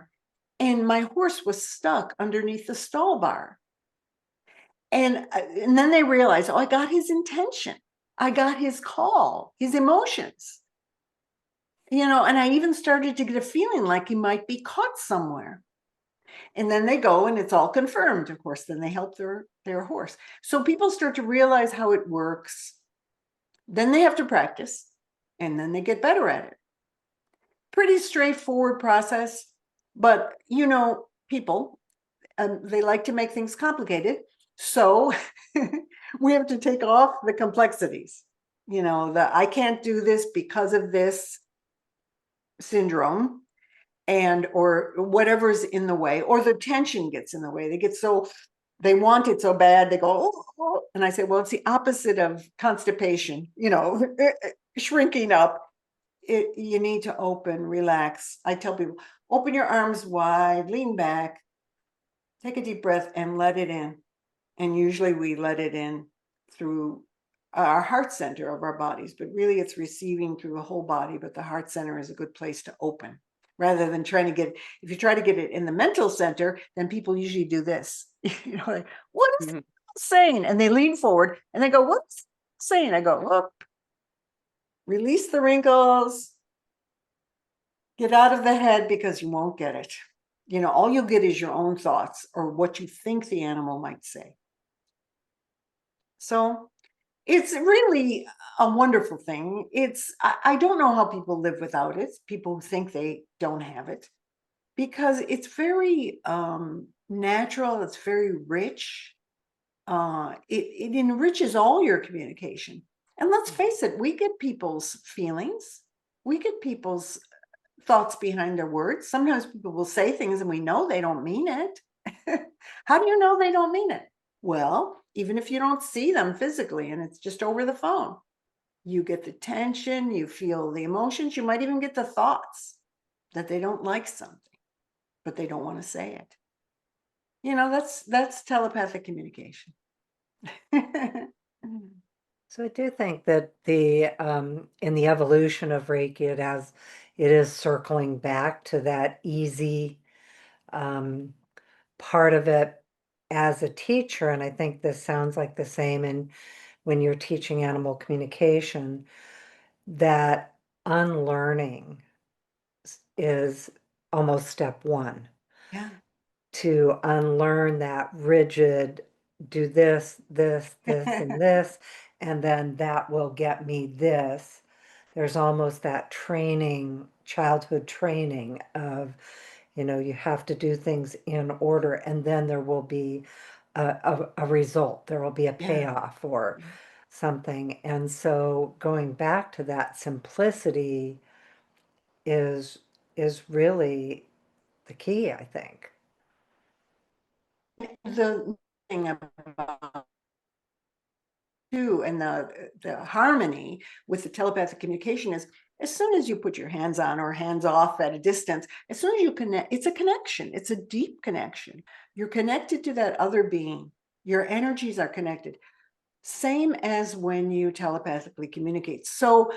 and my horse was stuck underneath the stall bar. And then they realized, oh, I got his intention. I got his call, his emotions. And I even started to get a feeling like he might be caught somewhere. And then they go and it's all confirmed. Of course, then they help their horse. So people start to realize how it works. Then they have to practice, and then they get better at it. Pretty straightforward process, but people, they like to make things complicated. So we have to take off the complexities. I can't do this because of this syndrome, or whatever's in the way, or the tension gets in the way. They want it so bad, they go, oh. And I say, well, it's the opposite of constipation, shrinking up. You need to open, relax. I tell people, open your arms wide, lean back, take a deep breath, and let it in. And usually we let it in through our heart center of our bodies, but really it's receiving through the whole body. But the heart center is a good place to open, rather than if you try to get it in the mental center, then people usually do this. Like, what is it saying? And they lean forward and they go, what's it saying? I go, look, release the wrinkles, get out of the head, because you won't get it. All you'll get is your own thoughts or what you think the animal might say. So it's really a wonderful thing. I don't know how people live without it, people who think they don't have it, because it's very natural. It's very rich. It enriches all your communication. And let's face it, we get people's feelings. We get people's thoughts behind their words. Sometimes people will say things and we know they don't mean it. How do you know they don't mean it? Well, even if you don't see them physically and it's just over the phone, you get the tension, you feel the emotions, you might even get the thoughts that they don't like something, but they don't want to say it. That's telepathic communication. So I do think that in the evolution of Reiki, it is circling back to that easy part of it as a teacher. And I think this sounds like the same when you're teaching animal communication, that unlearning is almost step one. Yeah. To unlearn that rigid, do this, this, and this, and then that will get me this. There's almost that training, childhood training of, you have to do things in order, and then there will be a result. There will be a payoff or something. And so going back to that simplicity is really the key, I think. The thing about too, and the harmony with the telepathic communication is, as soon as you put your hands on or hands off at a distance, as soon as you connect, it's a connection. It's a deep connection. You're connected to that other being. Your energies are connected. Same as when you telepathically communicate. So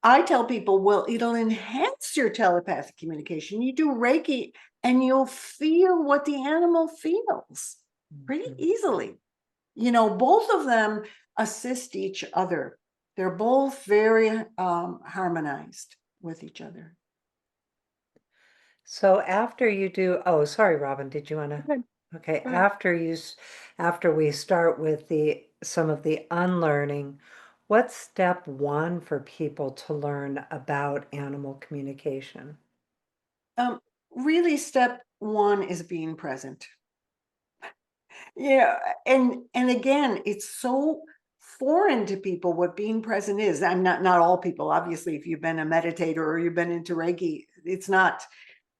I tell people, well, it'll enhance your telepathic communication. You do Reiki and you'll feel what the animal feels pretty easily. Both of them assist each other. They're both very harmonized with each other. So after you do, oh, sorry, Robyn, did you want to? Good. Okay, Go ahead. after we start with some of the unlearning, what's step one for people to learn about animal communication? Really, step one is being present. Yeah, and again, it's so foreign to people what being present is. I'm not all people, obviously. If you've been a meditator or you've been into Reiki, it's not.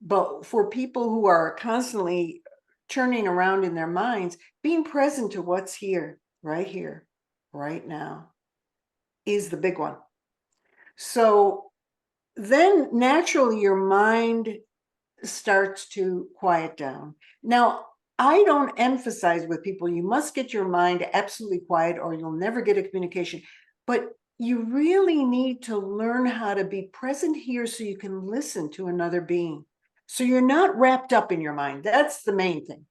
But for people who are constantly turning around in their minds, being present to what's here, right now, is the big one. So then naturally your mind starts to quiet down. Now, I don't emphasize with people, you must get your mind absolutely quiet or you'll never get a communication. But you really need to learn how to be present here so you can listen to another being. So you're not wrapped up in your mind. That's the main thing,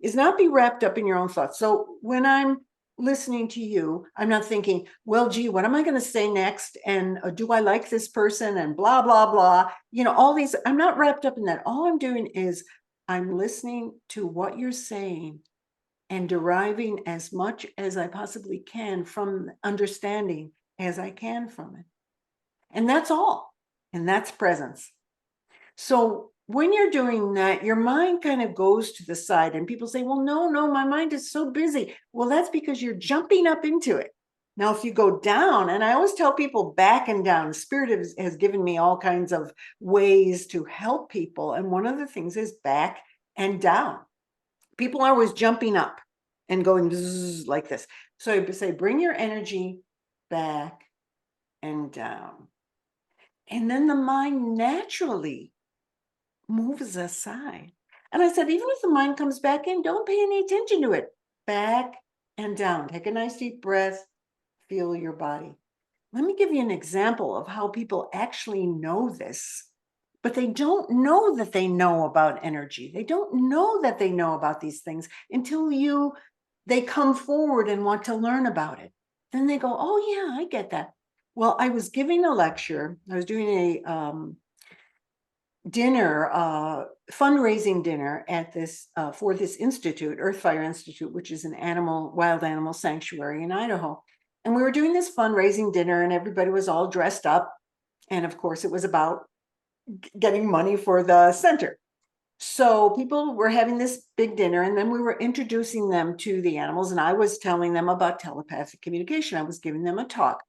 is not be wrapped up in your own thoughts. So when I'm listening to you, I'm not thinking, well, gee, what am I going to say next? And do I like this person? And blah, blah, blah. All these, I'm not wrapped up in that. All I'm doing is I'm listening to what you're saying and deriving as much as I possibly can from understanding as I can from it. And that's all. And that's presence. So when you're doing that, your mind kind of goes to the side and people say, well, no, my mind is so busy. Well, that's because you're jumping up into it. Now, if you go down, and I always tell people back and down, Spirit has given me all kinds of ways to help people. And one of the things is back and down. People are always jumping up and going zzz, like this. So I say, bring your energy back and down. And then the mind naturally moves aside. And I said, even if the mind comes back in, don't pay any attention to it. Back and down. Take a nice deep breath. Feel your body. Let me give you an example of how people actually know this, but they don't know that they know about energy. They don't know that they know about these things until they come forward and want to learn about it. Then they go, oh yeah, I get that. Well, I was giving a lecture. I was doing a fundraising dinner at this for this institute, Earthfire Institute, which is an wild animal sanctuary in Idaho. And we were doing this fundraising dinner and everybody was all dressed up. And of course, it was about getting money for the center. So people were having this big dinner and then we were introducing them to the animals. And I was telling them about telepathic communication. I was giving them a talk.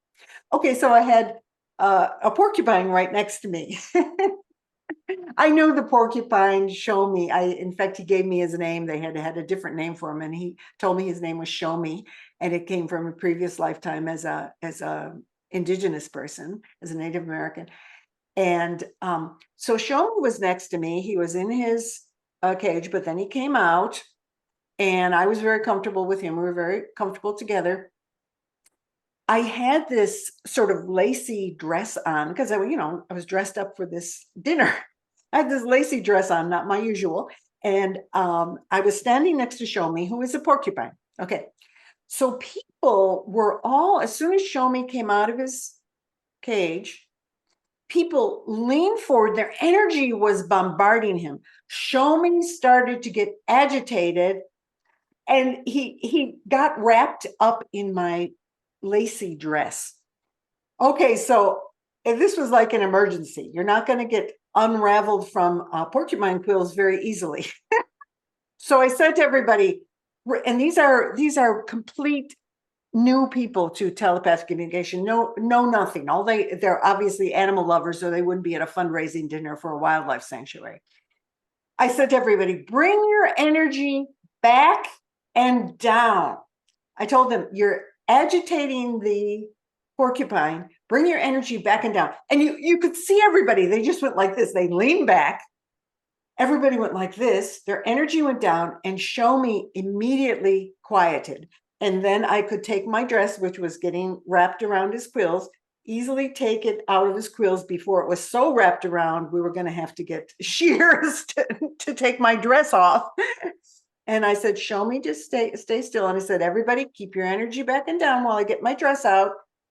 Okay, so I had a porcupine right next to me. I know the porcupine, Show Me. In fact, he gave me his name. They had a different name for him, and he told me his name was Show Me, and it came from a previous lifetime as a indigenous person, as a Native American. And so Show Me was next to me. He was in his cage, but then he came out, and I was very comfortable with him. We were very comfortable together. I had this sort of lacy dress on because I was dressed up for this dinner. I had this lacy dress on, not my usual. And I was standing next to Show Me, who is a porcupine. Okay. So people were as soon as Show Me came out of his cage, people leaned forward. Their energy was bombarding him. Show Me started to get agitated. And he got wrapped up in my lacy dress. Okay, so this was like an emergency. You're not going to get unraveled from porcupine quills very easily. So I said to everybody, and these are complete new people to telepathic communication. No, nothing. They're obviously animal lovers, so they wouldn't be at a fundraising dinner for a wildlife sanctuary. I said to everybody, bring your energy back and down. I told them, you're agitating the porcupine, bring your energy back and down. And you could see everybody, they just went like this. They leaned back. Everybody went like this. Their energy went down, and Show Me immediately quieted. And then I could take my dress, which was getting wrapped around his quills, easily take it out of his quills before it was so wrapped around, we were going to have to get shears to take my dress off. And I said, Show Me, just stay still. And I said, everybody, keep your energy back and down while I get my dress out.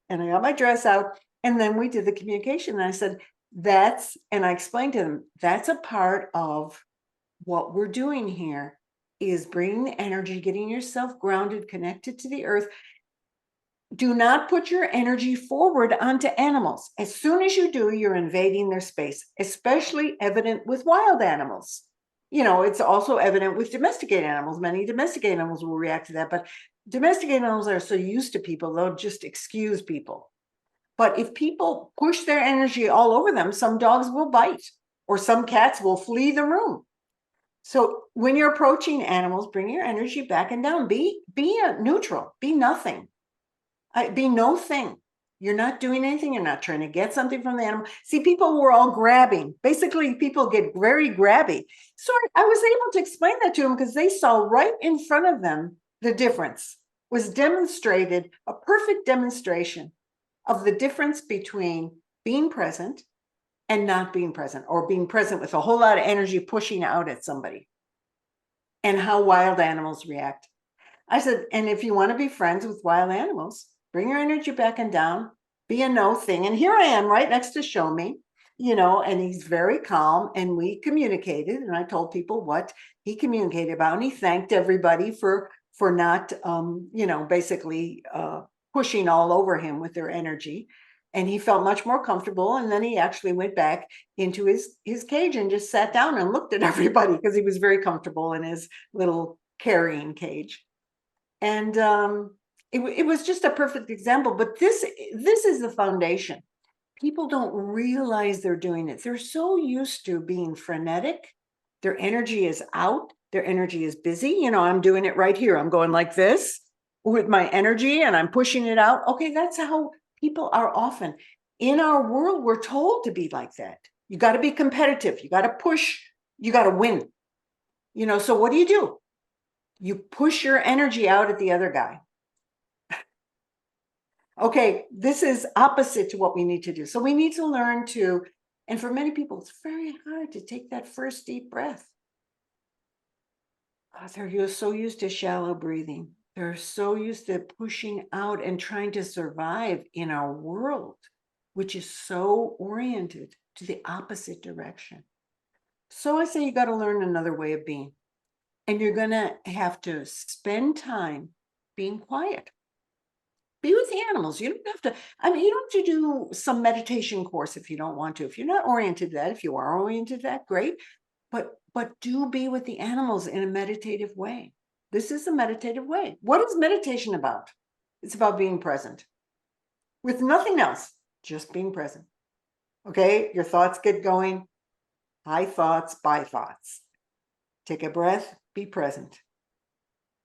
and I got my dress out, and then we did the communication. And I said, and I explained to them, that's a part of what we're doing here is bringing the energy, getting yourself grounded, connected to the earth. Do not put your energy forward onto animals. As soon as you do, you're invading their space, especially evident with wild animals. It's also evident with domesticated animals. Many domesticated animals will react to that, but domesticated animals are so used to people, they'll just excuse people. But if people push their energy all over them, some dogs will bite or some cats will flee the room. So when you're approaching animals, bring your energy back and down. Be neutral, be nothing. Be no thing. You're not doing anything. You're not trying to get something from the animal. See, people were all grabbing. Basically, people get very grabby. So I was able to explain that to them because they saw right in front of them the difference was demonstrated, a perfect demonstration of the difference between being present and not being present, or being present with a whole lot of energy pushing out at somebody, and how wild animals react. I said, and if you want to be friends with wild animals, bring your energy back and down, be a no thing. And here I am right next to Show Me, and he's very calm. And we communicated, and I told people what he communicated about. And he thanked everybody for not, basically pushing all over him with their energy. And he felt much more comfortable. And then he actually went back into his cage and just sat down and looked at everybody because he was very comfortable in his little carrying cage. And it was just a perfect example. But this is the foundation. People don't realize they're doing it. They're so used to being frenetic. Their energy is out. Their energy is busy. I'm doing it right here. I'm going like this with my energy and I'm pushing it out. Okay, that's how people are often. In our world, we're told to be like that. You got to be competitive. You got to push. You got to win. So what do? You push your energy out at the other guy. Okay, this is opposite to what we need to do. So we need to learn to, and for many people, it's very hard to take that first deep breath. They're so used to shallow breathing. They're so used to pushing out and trying to survive in our world, which is so oriented to the opposite direction. So I say you got to learn another way of being. And you're going to have to spend time being quiet. Be with the animals. You don't have to, you don't have to do some meditation course if you don't want to. If you're not oriented to that, if you are oriented to that, great. But do be with the animals in a meditative way. This is a meditative way. What is meditation about? It's about being present with nothing else, just being present. Okay, your thoughts get going. High thoughts, by thoughts. Take a breath, be present.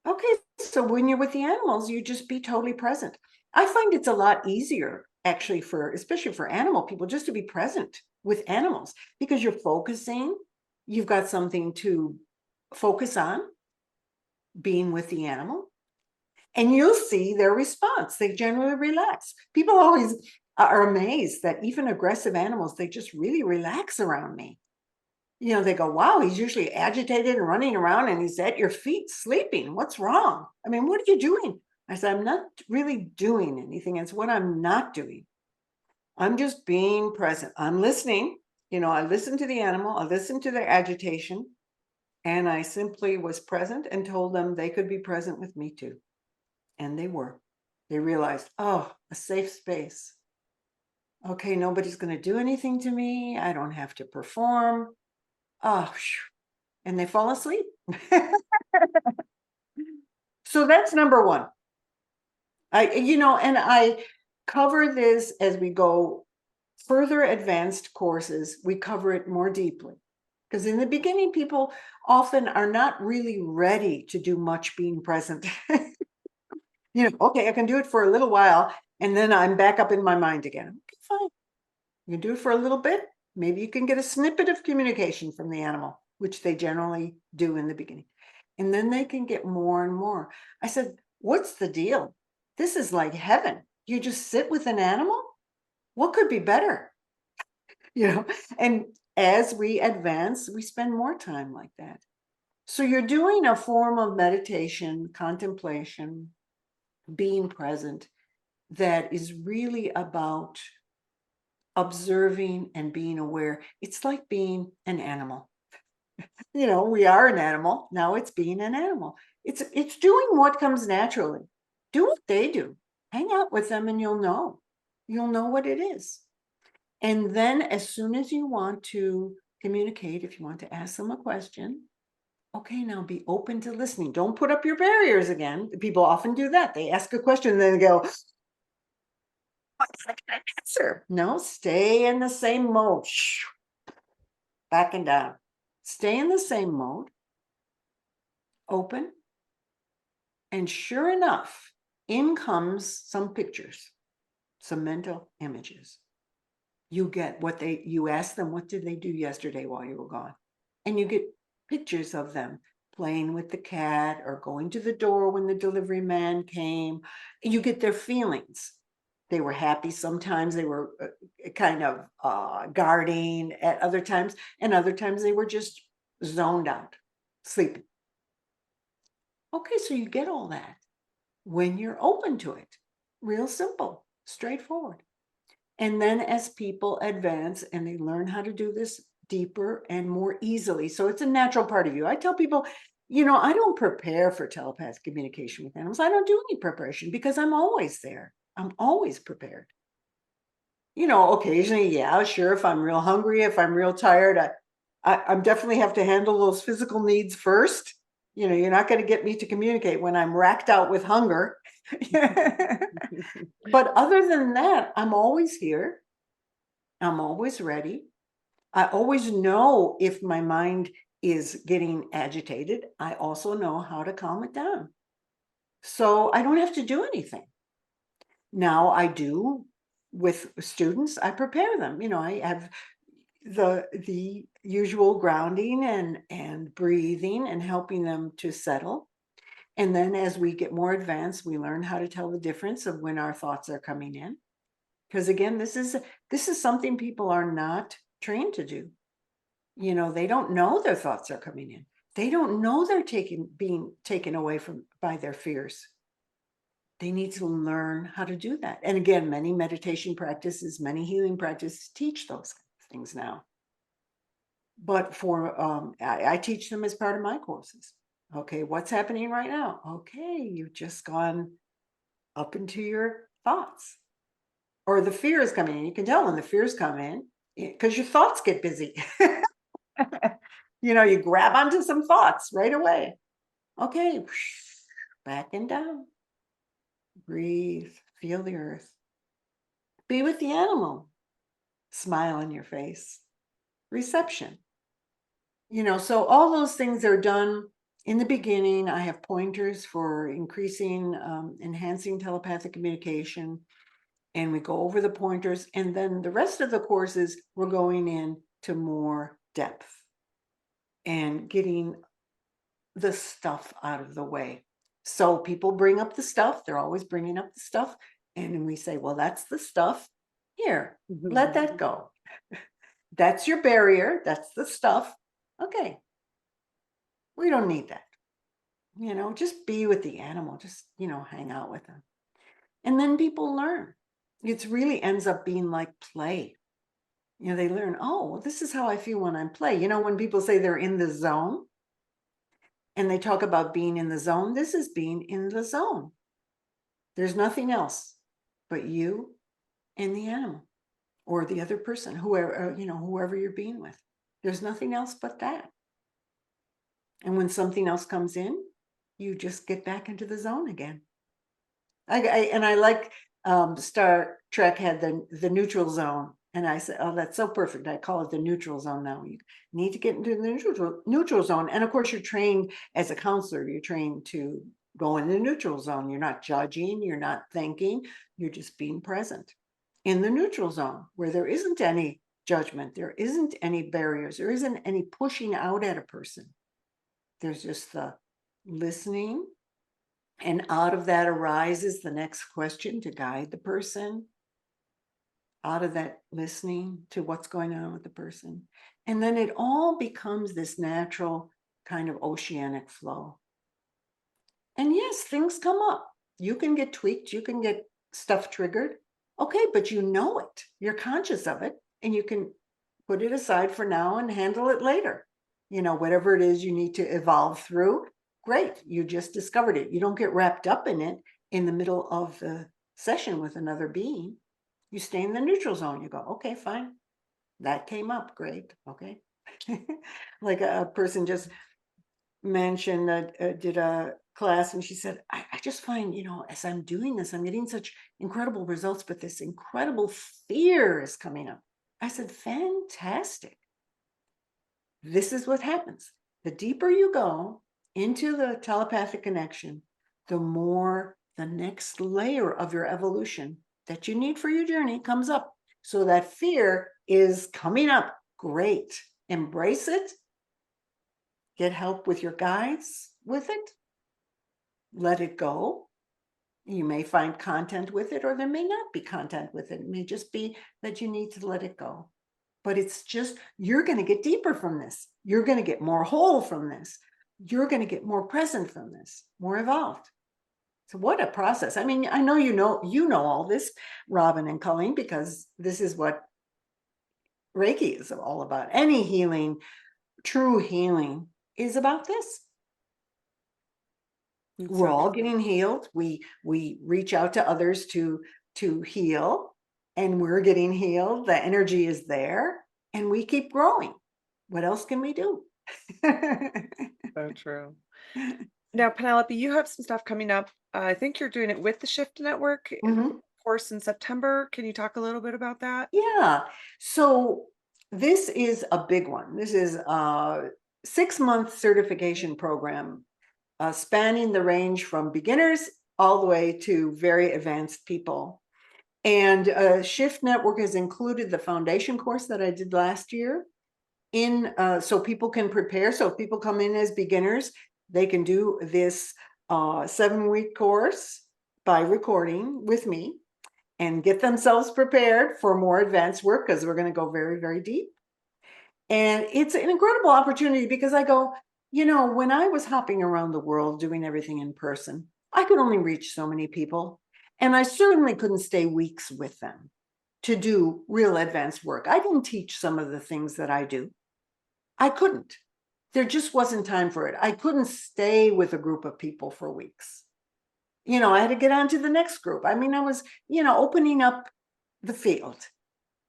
Okay, so when you're with the animals, you just be totally present. I find it's a lot easier, actually, especially for animal people, just to be present with animals because you're focusing. You've got something to focus on, being with the animal, and you'll see their response. They generally relax. People always are amazed that even aggressive animals, they just really relax around me. They go, wow, he's usually agitated and running around and he's at your feet sleeping. What's wrong? What are you doing? I said, I'm not really doing anything. It's what I'm not doing. I'm just being present. I'm listening. I listen to the animal. I listen to their agitation. And I simply was present and told them they could be present with me too. And they were. They realized, oh, a safe space. Okay, nobody's going to do anything to me. I don't have to perform. Oh, and they fall asleep. So that's number one. And I cover this as we go further advanced courses. We cover it more deeply because in the beginning, people often are not really ready to do much being present. Okay, I can do it for a little while and then I'm back up in my mind again. Okay, fine. You can do it for a little bit. Maybe you can get a snippet of communication from the animal, which they generally do in the beginning. And then they can get more and more. I said, what's the deal? This is like heaven. You just sit with an animal? What could be better? And as we advance, we spend more time like that. So you're doing a form of meditation, contemplation, being present. that is really about observing and being aware. It's like being an animal. We are an animal. Now it's being an animal. It's doing what comes naturally. Do what they do. Hang out with them and you'll know. You'll know what it is. And then as soon as you want to communicate, if you want to ask them a question, okay, now be open to listening. Don't put up your barriers again. People often do that. They ask a question and then they go, what can I answer? No, stay in the same mode. Back and down. Stay in the same mode. Open. And sure enough, in comes some pictures, some mental images. You get you ask them, what did they do yesterday while you were gone? And you get pictures of them playing with the cat or going to the door when the delivery man came. You get their feelings. They were happy sometimes, they were kind of guarding at other times, and other times they were just zoned out, sleeping. Okay, so you get all that when you're open to it. Real simple, straightforward. And then as people advance and they learn how to do this deeper and more easily, so it's a natural part of you. I tell people, I don't prepare for telepathic communication with animals. I don't do any preparation because I'm always there. I'm always prepared. Occasionally, yeah, sure. If I'm real hungry, if I'm real tired, I'm definitely have to handle those physical needs first. You're not going to get me to communicate when I'm racked out with hunger. But other than that, I'm always here. I'm always ready. I always know if my mind is getting agitated. I also know how to calm it down. So I don't have to do anything. Now I do with students, I prepare them. I have the usual grounding and breathing and helping them to settle. And then as we get more advanced, we learn how to tell the difference of when our thoughts are coming in. Because again, this is something people are not trained to do. They don't know their thoughts are coming in. They don't know they're being taken away by their fears. They need to learn how to do that. And again, many meditation practices, many healing practices teach those things now. But I teach them as part of my courses. Okay, what's happening right now? Okay, you've just gone up into your thoughts. Or the fear is coming in. You can tell when the fears come in because your thoughts get busy. You grab onto some thoughts right away. Okay, back and down. Breathe, feel the earth. Be with the animal. Smile on your face. Reception. So all those things are done in the beginning. I have pointers for enhancing telepathic communication. And we go over the pointers. And then the rest of the courses, we're going into more depth and getting the stuff out of the way. So people bring up the stuff. They're always bringing up the stuff. And we say, well, that's the stuff. Here, let that go. That's your barrier. That's the stuff. Okay. We don't need that. Just be with the animal. Just, hang out with them. And then people learn. It really ends up being like play. They learn, oh, well, this is how I feel when I'm play. When people say they're in the zone and they talk about being in the zone, this is being in the zone. There's nothing else but you and the animal or the other person, whoever you're being with. There's nothing else but that. And when something else comes in, you just get back into the zone again. I like Star Trek had the neutral zone. And I said, oh, that's so perfect. I call it the neutral zone now. You need to get into the neutral zone. And of course, you're trained as a counselor. You're trained to go in the neutral zone. You're not judging. You're not thinking. You're just being present in the neutral zone where there isn't any judgment. There isn't any barriers. There isn't any pushing out at a person. There's just the listening. And out of that arises the next question to guide the person. Out of that listening to what's going on with the person. And then it all becomes this natural kind of oceanic flow. And yes, things come up. You can get tweaked. You can get stuff triggered. Okay, but you know it. You're conscious of it, and you can put it aside for now and handle it later. Whatever it is you need to evolve through, great. You just discovered it. You don't get wrapped up in it in the middle of the session with another being. You stay in the neutral zone. You go, okay, fine. That came up. Great. Okay. Like a person just mentioned that did a class, and she said, I just find, as I'm doing this, I'm getting such incredible results, but this incredible fear is coming up. I said, fantastic. This is what happens. The deeper you go into the telepathic connection, the more the next layer of your evolution that you need for your journey comes up. So that fear is coming up. Great. Embrace it. Get help with your guides with it. Let it go. You may find content with it, or there may not be content with it. It may just be that you need to let it go. But it's just, you're going to get deeper from this. You're going to get more whole from this. You're going to get more present from this, more evolved. So what a process. I mean, I know you know all this, Robyn and Colleen, because this is what Reiki is all about. Any healing, true healing, is about this. It's We're so all true. getting healed. We reach out to others to heal, and we're getting healed. The energy is there, and we keep growing. What else can we do? So true. Now, Penelope, you have some stuff coming up. I think you're doing it with the Shift Network Mhm. course in September. Can you talk a little bit about that? Yeah. So this is a big one. This is a 6-month certification program, spanning the range from beginners all the way to very advanced people. And Shift Network has included the foundation course that I did last year so people can prepare. So if people come in as beginners, they can do this 7-week course by recording with me and get themselves prepared for more advanced work, because we're going to go very, very deep. And it's an incredible opportunity, because I go, when I was hopping around the world doing everything in person, I could only reach so many people. And I certainly couldn't stay weeks with them to do real advanced work. I didn't teach some of the things that I do. I couldn't. There just wasn't time for it. I couldn't stay with a group of people for weeks. I had to get on to the next group. I mean, I was, opening up the field,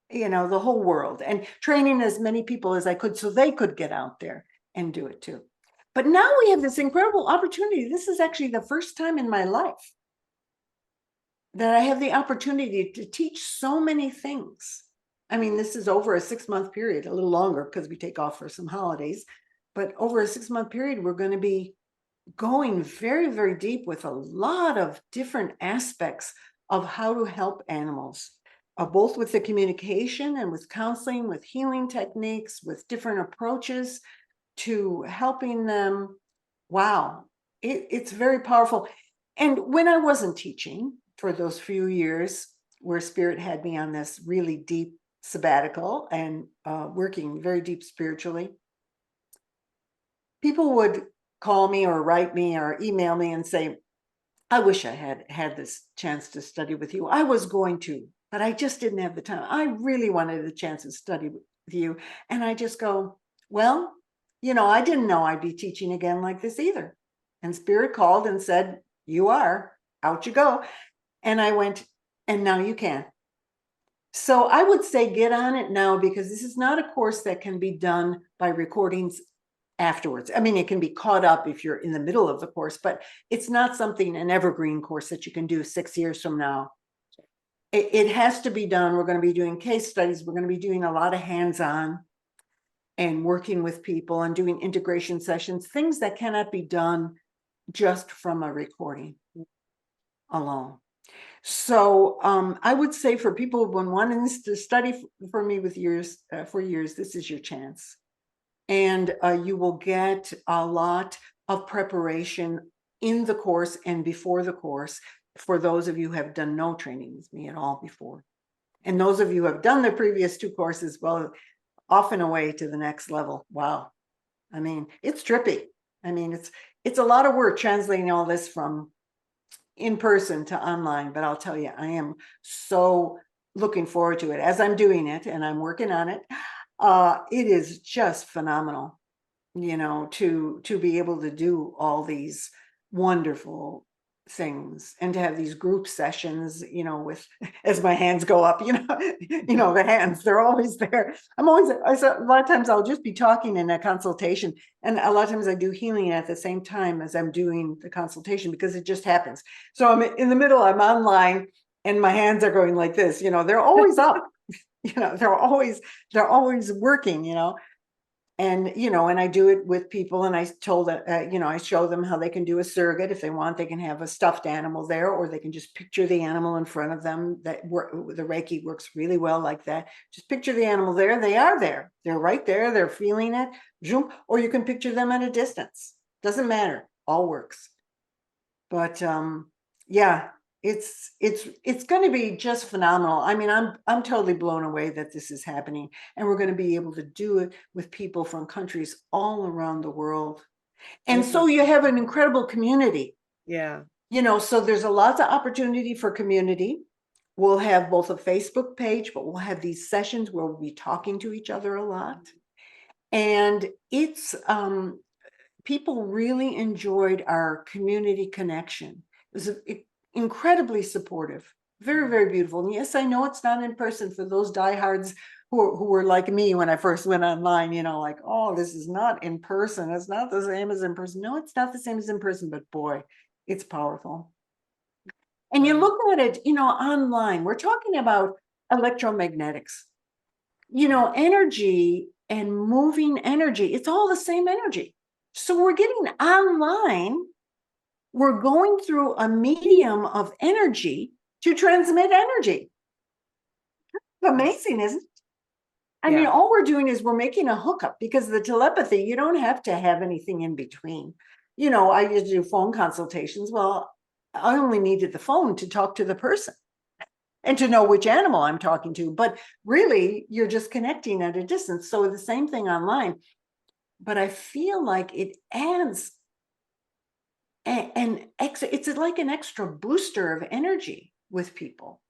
the whole world, and training as many people as I could so they could get out there and do it too. But now we have this incredible opportunity. This is actually the first time in my life that I have the opportunity to teach so many things. I mean, this is over a 6-month period, a little longer because we take off for some holidays, but over a 6-month period, we're going to be going very, very deep with a lot of different aspects of how to help animals, both with the communication and with counseling, with healing techniques, with different approaches to helping them. Wow, it's very powerful. And when I wasn't teaching for those few years where Spirit had me on this really deep sabbatical and working very deep spiritually, people would call me or write me or email me and say, I wish I had this chance to study with you. I was going to, but I just didn't have the time. I really wanted a chance to study with you. And I just go, well, I didn't know I'd be teaching again like this either. And Spirit called and said, you are, out you go. And I went, and now you can. So I would say get on it now, because this is not a course that can be done by recordings afterwards. I mean, it can be caught up if you're in the middle of the course, but it's not an evergreen course that you can do 6 years from now. It has to be done. We're going to be doing case studies. We're going to be doing a lot of hands-on and working with people and doing integration sessions, things that cannot be done just from a recording alone. So I would say for people who've been wanting to study for me for years, this is your chance. And you will get a lot of preparation in the course and before the course for those of you who have done no training with me at all before. And those of you who have done the previous 2 courses, well, off and away to the next level. Wow. I mean, it's trippy. I mean, it's a lot of work translating all this from, in person to online, but I'll tell you, I am so looking forward to it as I'm doing it and I'm working on it. It is just phenomenal, to be able to do all these wonderful things and to have these group sessions, with as my hands go up, the hands, they're always there. A lot of times I'll just be talking in a consultation, and a lot of times I do healing at the same time as I'm doing the consultation because it just happens. So I'm in the middle, I'm online, and my hands are going like this, they're always up. They're always working, and I do it with people, and I told I show them how they can do a surrogate. If they want, they can have a stuffed animal there, or they can just picture the animal in front of them. The Reiki works really well like that. Just picture the animal there. They are there. They're right there. They're feeling it. Or you can picture them at a distance. Doesn't matter. All works. But yeah, it's going to be just phenomenal. I mean, I'm totally blown away that this is happening, and we're going to be able to do it with people from countries all around the world. And so you have an incredible community. Yeah. So there's a lot of opportunity for community. We'll have both a Facebook page, but we'll have these sessions where we'll be talking to each other a lot. And it's people really enjoyed our community connection. It was incredibly supportive, very, very beautiful. And yes, I know it's not in person for those diehards who were like me when I first went online, like, oh, this is not in person. It's not the same as in person. No, it's not the same as in person, but boy, it's powerful. And you look at it, online, we're talking about electromagnetics, energy and moving energy. It's all the same energy. So we're getting online. We're going through a medium of energy to transmit energy. Amazing, isn't it? I mean, all we're doing is we're making a hookup, because the telepathy, you don't have to have anything in between. I used to do phone consultations. Well, I only needed the phone to talk to the person and to know which animal I'm talking to. But really, you're just connecting at a distance. So the same thing online. But I feel like it adds it's like an extra booster of energy with people.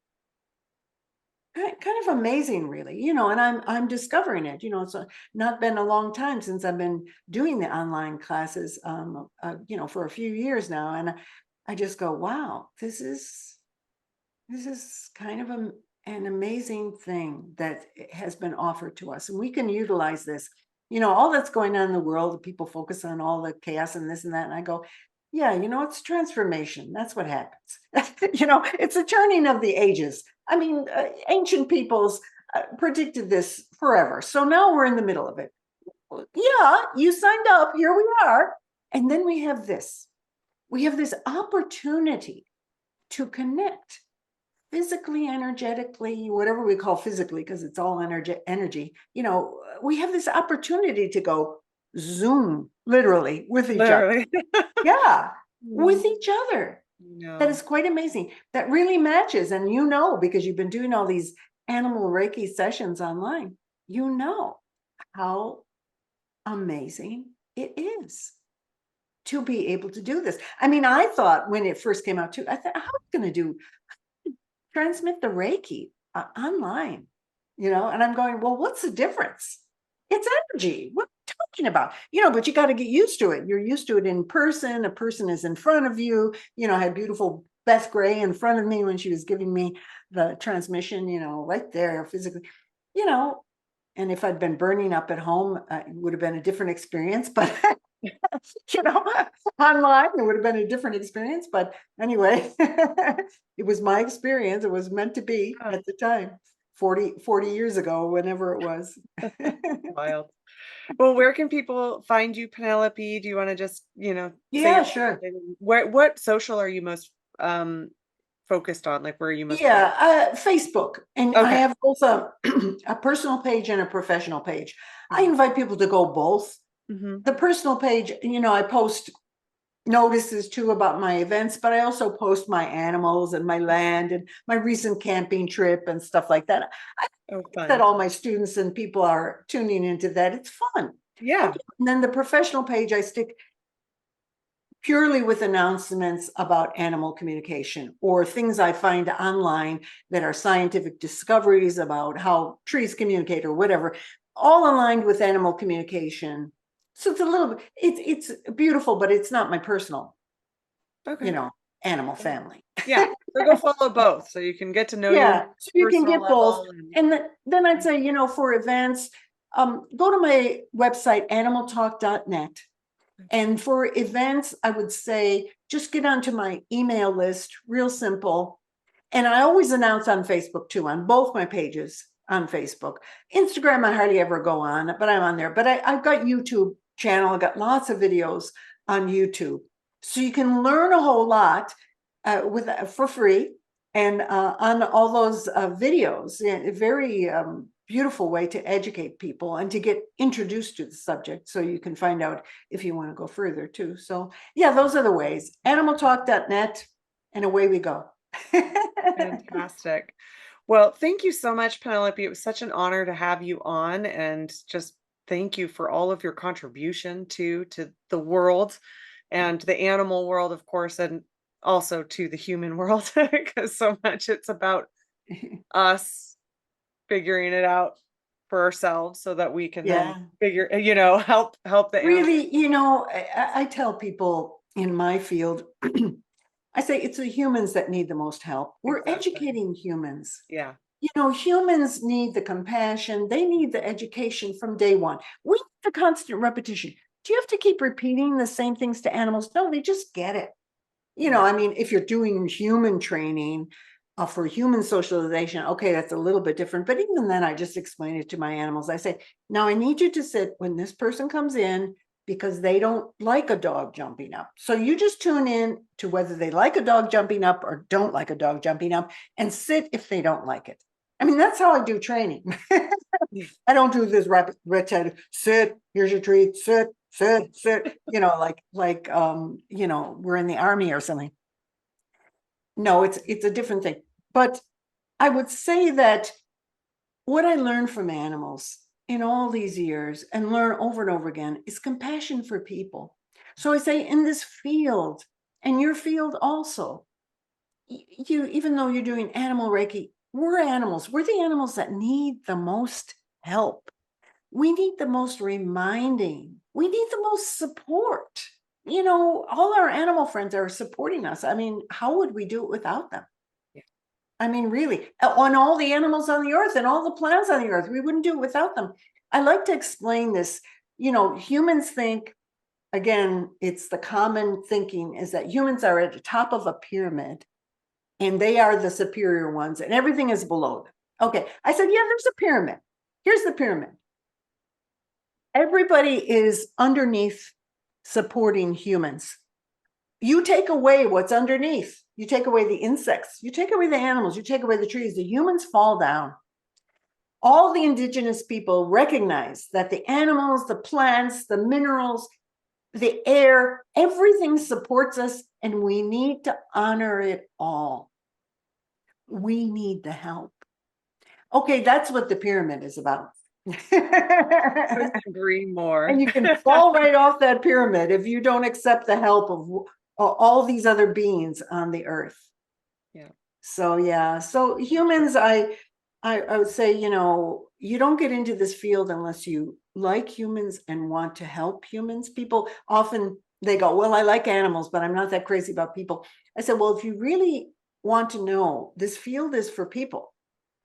Kind of amazing, really, and I'm discovering it. It's not been a long time since I've been doing the online classes, for a few years now, and I just go, wow, this is kind of an amazing thing that has been offered to us, and we can utilize this. All that's going on in the world, people focus on all the chaos and this and that, and I go, yeah, it's transformation. That's what happens. It's a turning of the ages. I mean, ancient peoples predicted this forever. So now we're in the middle of it. Yeah, you signed up. Here we are. And then we have this. We have this opportunity to connect physically, energetically, whatever we call physically, because it's all energy. We have this opportunity to go Zoom, literally, with each other. Yeah, with each other. That is quite amazing. That really matches. And because you've been doing all these animal Reiki sessions online, how amazing it is to be able to do this. I mean, I thought when it first came out too, I thought, how are we going to transmit the Reiki online? And I'm going, well, what's the difference? It's energy. What are you talking about? But you got to get used to it. You're used to it in person. A person is in front of you. I had beautiful Beth Gray in front of me when she was giving me the transmission, right there physically, and if I'd been burning up at home, it would have been a different experience, but online, it would have been a different experience. But anyway, it was my experience. It was meant to be at the time. 40 years ago, whenever it was. Wild. Well, where can people find you, Penelope? Do you want to just, Yeah, sure. What social are you most focused on? Like, where are you most? Facebook. And I have both a personal page and a professional page. I invite people to go both. The personal page, I post notices too about my events, but I also post my animals and my land and my recent camping trip and stuff like that. I think that all my students and people are tuning into that. It's fun. Yeah. And then the professional page, I stick purely with announcements about animal communication or things I find online that are scientific discoveries about how trees communicate or whatever, all aligned with animal communication. So it's a little bit, it's beautiful, but it's not my personal, Okay. animal family. Yeah. So go follow both so you can get to know you Yeah, so you can personal get both. level And then I'd say, for events, go to my website, animaltalk.net. And for events, I would say just get onto my email list, real simple. And I always announce on Facebook too, on both my pages on Facebook. Instagram, I hardly ever go on, but I'm on there. But I've got YouTube channel. I've got lots of videos on YouTube. So you can learn a whole lot for free. And on all those videos, a very beautiful way to educate people and to get introduced to the subject so you can find out if you want to go further too. So yeah, those are the ways. Animaltalk.net, and away we go. Fantastic. Well, thank you so much, Penelope. It was such an honor to have you on, and just thank you for all of your contribution to the world and the animal world, of course, and also to the human world, because so much it's about us figuring it out for ourselves so that we can Yeah. then figure, help the animal. Really, I tell people in my field, I say it's the humans that need the most help. We're Exactly. educating humans. Yeah. Humans need the compassion. They need the education from day one. We need the constant repetition. Do you have to keep repeating the same things to animals? No, they just get it. I mean, if you're doing human training for human socialization, okay, that's a little bit different. But even then, I just explain it to my animals. I say, now I need you to sit when this person comes in because they don't like a dog jumping up. So you just tune in to whether they like a dog jumping up or don't like a dog jumping up and sit if they don't like it. I mean, that's how I do training. I don't do this repetitive, sit, here's your treat, sit, like we're in the army or something. No, it's a different thing. But I would say that what I learned from animals in all these years and learn over and over again is compassion for people. So I say in this field and your field also, even though you're doing animal Reiki, we're animals. We're the animals that need the most help. We need the most reminding. We need the most support. All our animal friends are supporting us. I mean, how would we do it without them? Yeah. I mean, really, on all the animals on the earth and all the plants on the earth, we wouldn't do it without them. I like to explain this. Humans think, again, it's the common thinking is that humans are at the top of a pyramid and they are the superior ones and everything is below them. Okay. I said, yeah, there's a pyramid. Here's the pyramid. Everybody is underneath supporting humans. You take away what's underneath. You take away the insects. You take away the animals. You take away the trees. The humans fall down. All the indigenous people recognize that the animals, the plants, the minerals, the air, everything supports us, and we need to honor it all. We need the help. Okay, that's what the pyramid is about. Couldn't agree more. And you can fall right off that pyramid if you don't accept the help of all these other beings on the earth. Yeah. So yeah, so humans, I would say, you don't get into this field unless you like humans and want to help humans. People often they go, well, I like animals, but I'm not that crazy about people. I said, well, if you really want to know, this field is for people.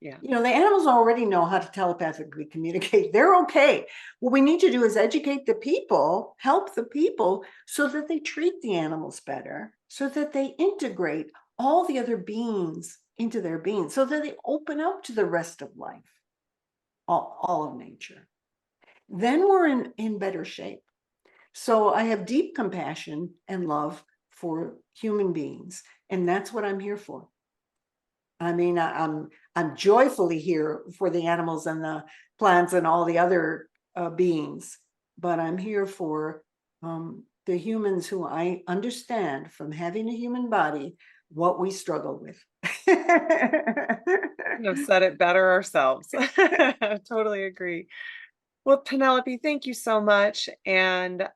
Yeah. The animals already know how to telepathically communicate. They're okay. What we need to do is educate the people, help the people so that they treat the animals better, so that they integrate all the other beings into their being, so that they open up to the rest of life, all of nature. Then we're in better shape. So I have deep compassion and love for human beings, and that's what I'm here for. I mean, I'm joyfully here for the animals and the plants and all the other beings, but I'm here for the humans who I understand from having a human body what we struggle with. Have said it better ourselves. Totally agree. Well, Penelope, thank you so much. And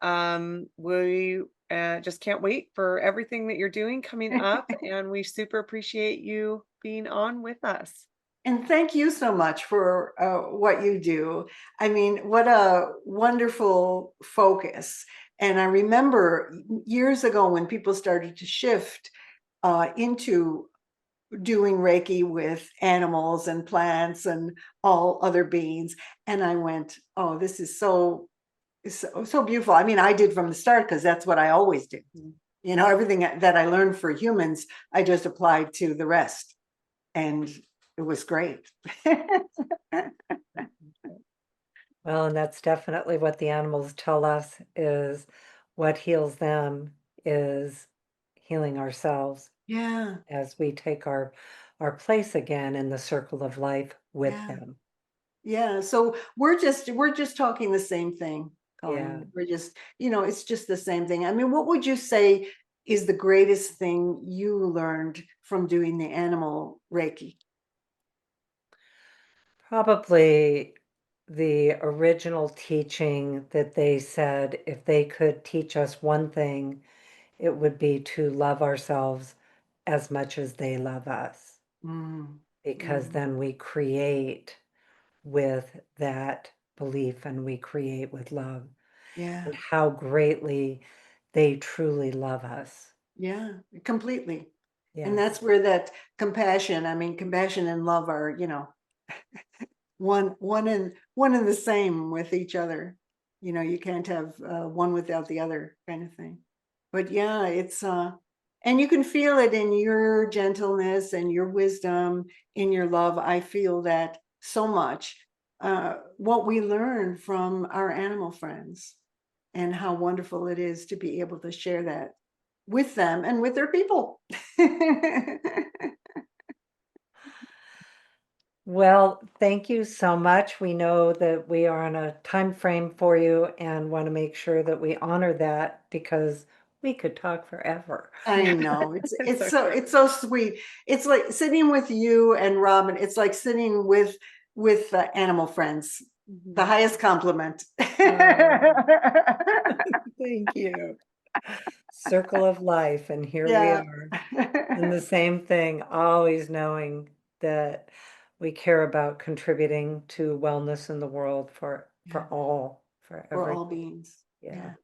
we just can't wait for everything that you're doing coming up, and we super appreciate you being on with us. And thank you so much for what you do. I mean, what a wonderful focus. And I remember years ago when people started to shift into doing Reiki with animals and plants and all other beings. And I went, oh, this is so beautiful. I mean, I did from the start because that's what I always do. You know, everything that I learned for humans, I just applied to the rest. And it was great. Well, and that's definitely what the animals tell us is what heals them is healing ourselves Yeah, as we take our place again in the circle of life with yeah, them. yeah. So we're just talking the same thing, Yeah. Colleen. We're just, it's just the same thing. I mean, what would you say is the greatest thing you learned from doing the animal Reiki? Probably the original teaching that they said if they could teach us one thing, it would be to love ourselves as much as they love us, Mm, because mm, then we create with that belief and we create with love, yeah, and how greatly they truly love us. yeah, completely. And Yes. that's where that compassion, I mean, compassion and love are, one and the same with each other. You can't have one without the other kind of thing. But yeah, it's and you can feel it in your gentleness and your wisdom, in your love. I feel that so much. What we learn from our animal friends and how wonderful it is to be able to share that with them and with their people. Well, thank you so much. We know that we are on a time frame for you and want to make sure that we honor that because we could talk forever. I know it's It's it's so so true. it's so sweet. It's like sitting with you and Robin. It's like sitting with animal friends. The Mhm. highest compliment. Oh, thank you. Circle of life, and here we Yeah. are. And the same thing, always knowing that we care about contributing to wellness in the world for Yeah. all, for For all everyone. beings. Yeah. Yeah.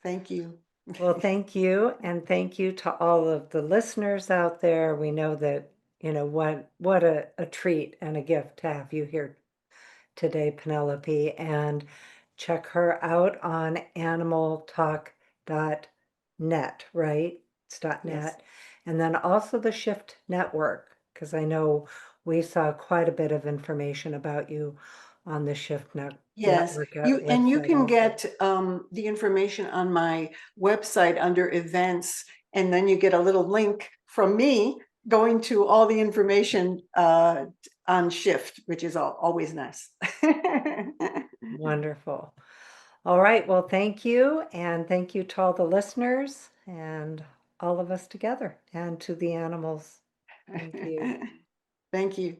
Thank you. Well, thank you, and thank you to all of the listeners out there. We know that, what a treat and a gift to have you here today, Penelope, and check her out on animaltalk.net, right? It's Yes. .net. And then also the Shift Network, because I know we saw quite a bit of information about you on the Yes. Network You website can also. get the information on my website under events, and then you get a little link from me going to all the information on Shift, which is always nice. Wonderful. All right. Well, thank you. And thank you to all the listeners and all of us together and to the animals. Thank you. Thank you.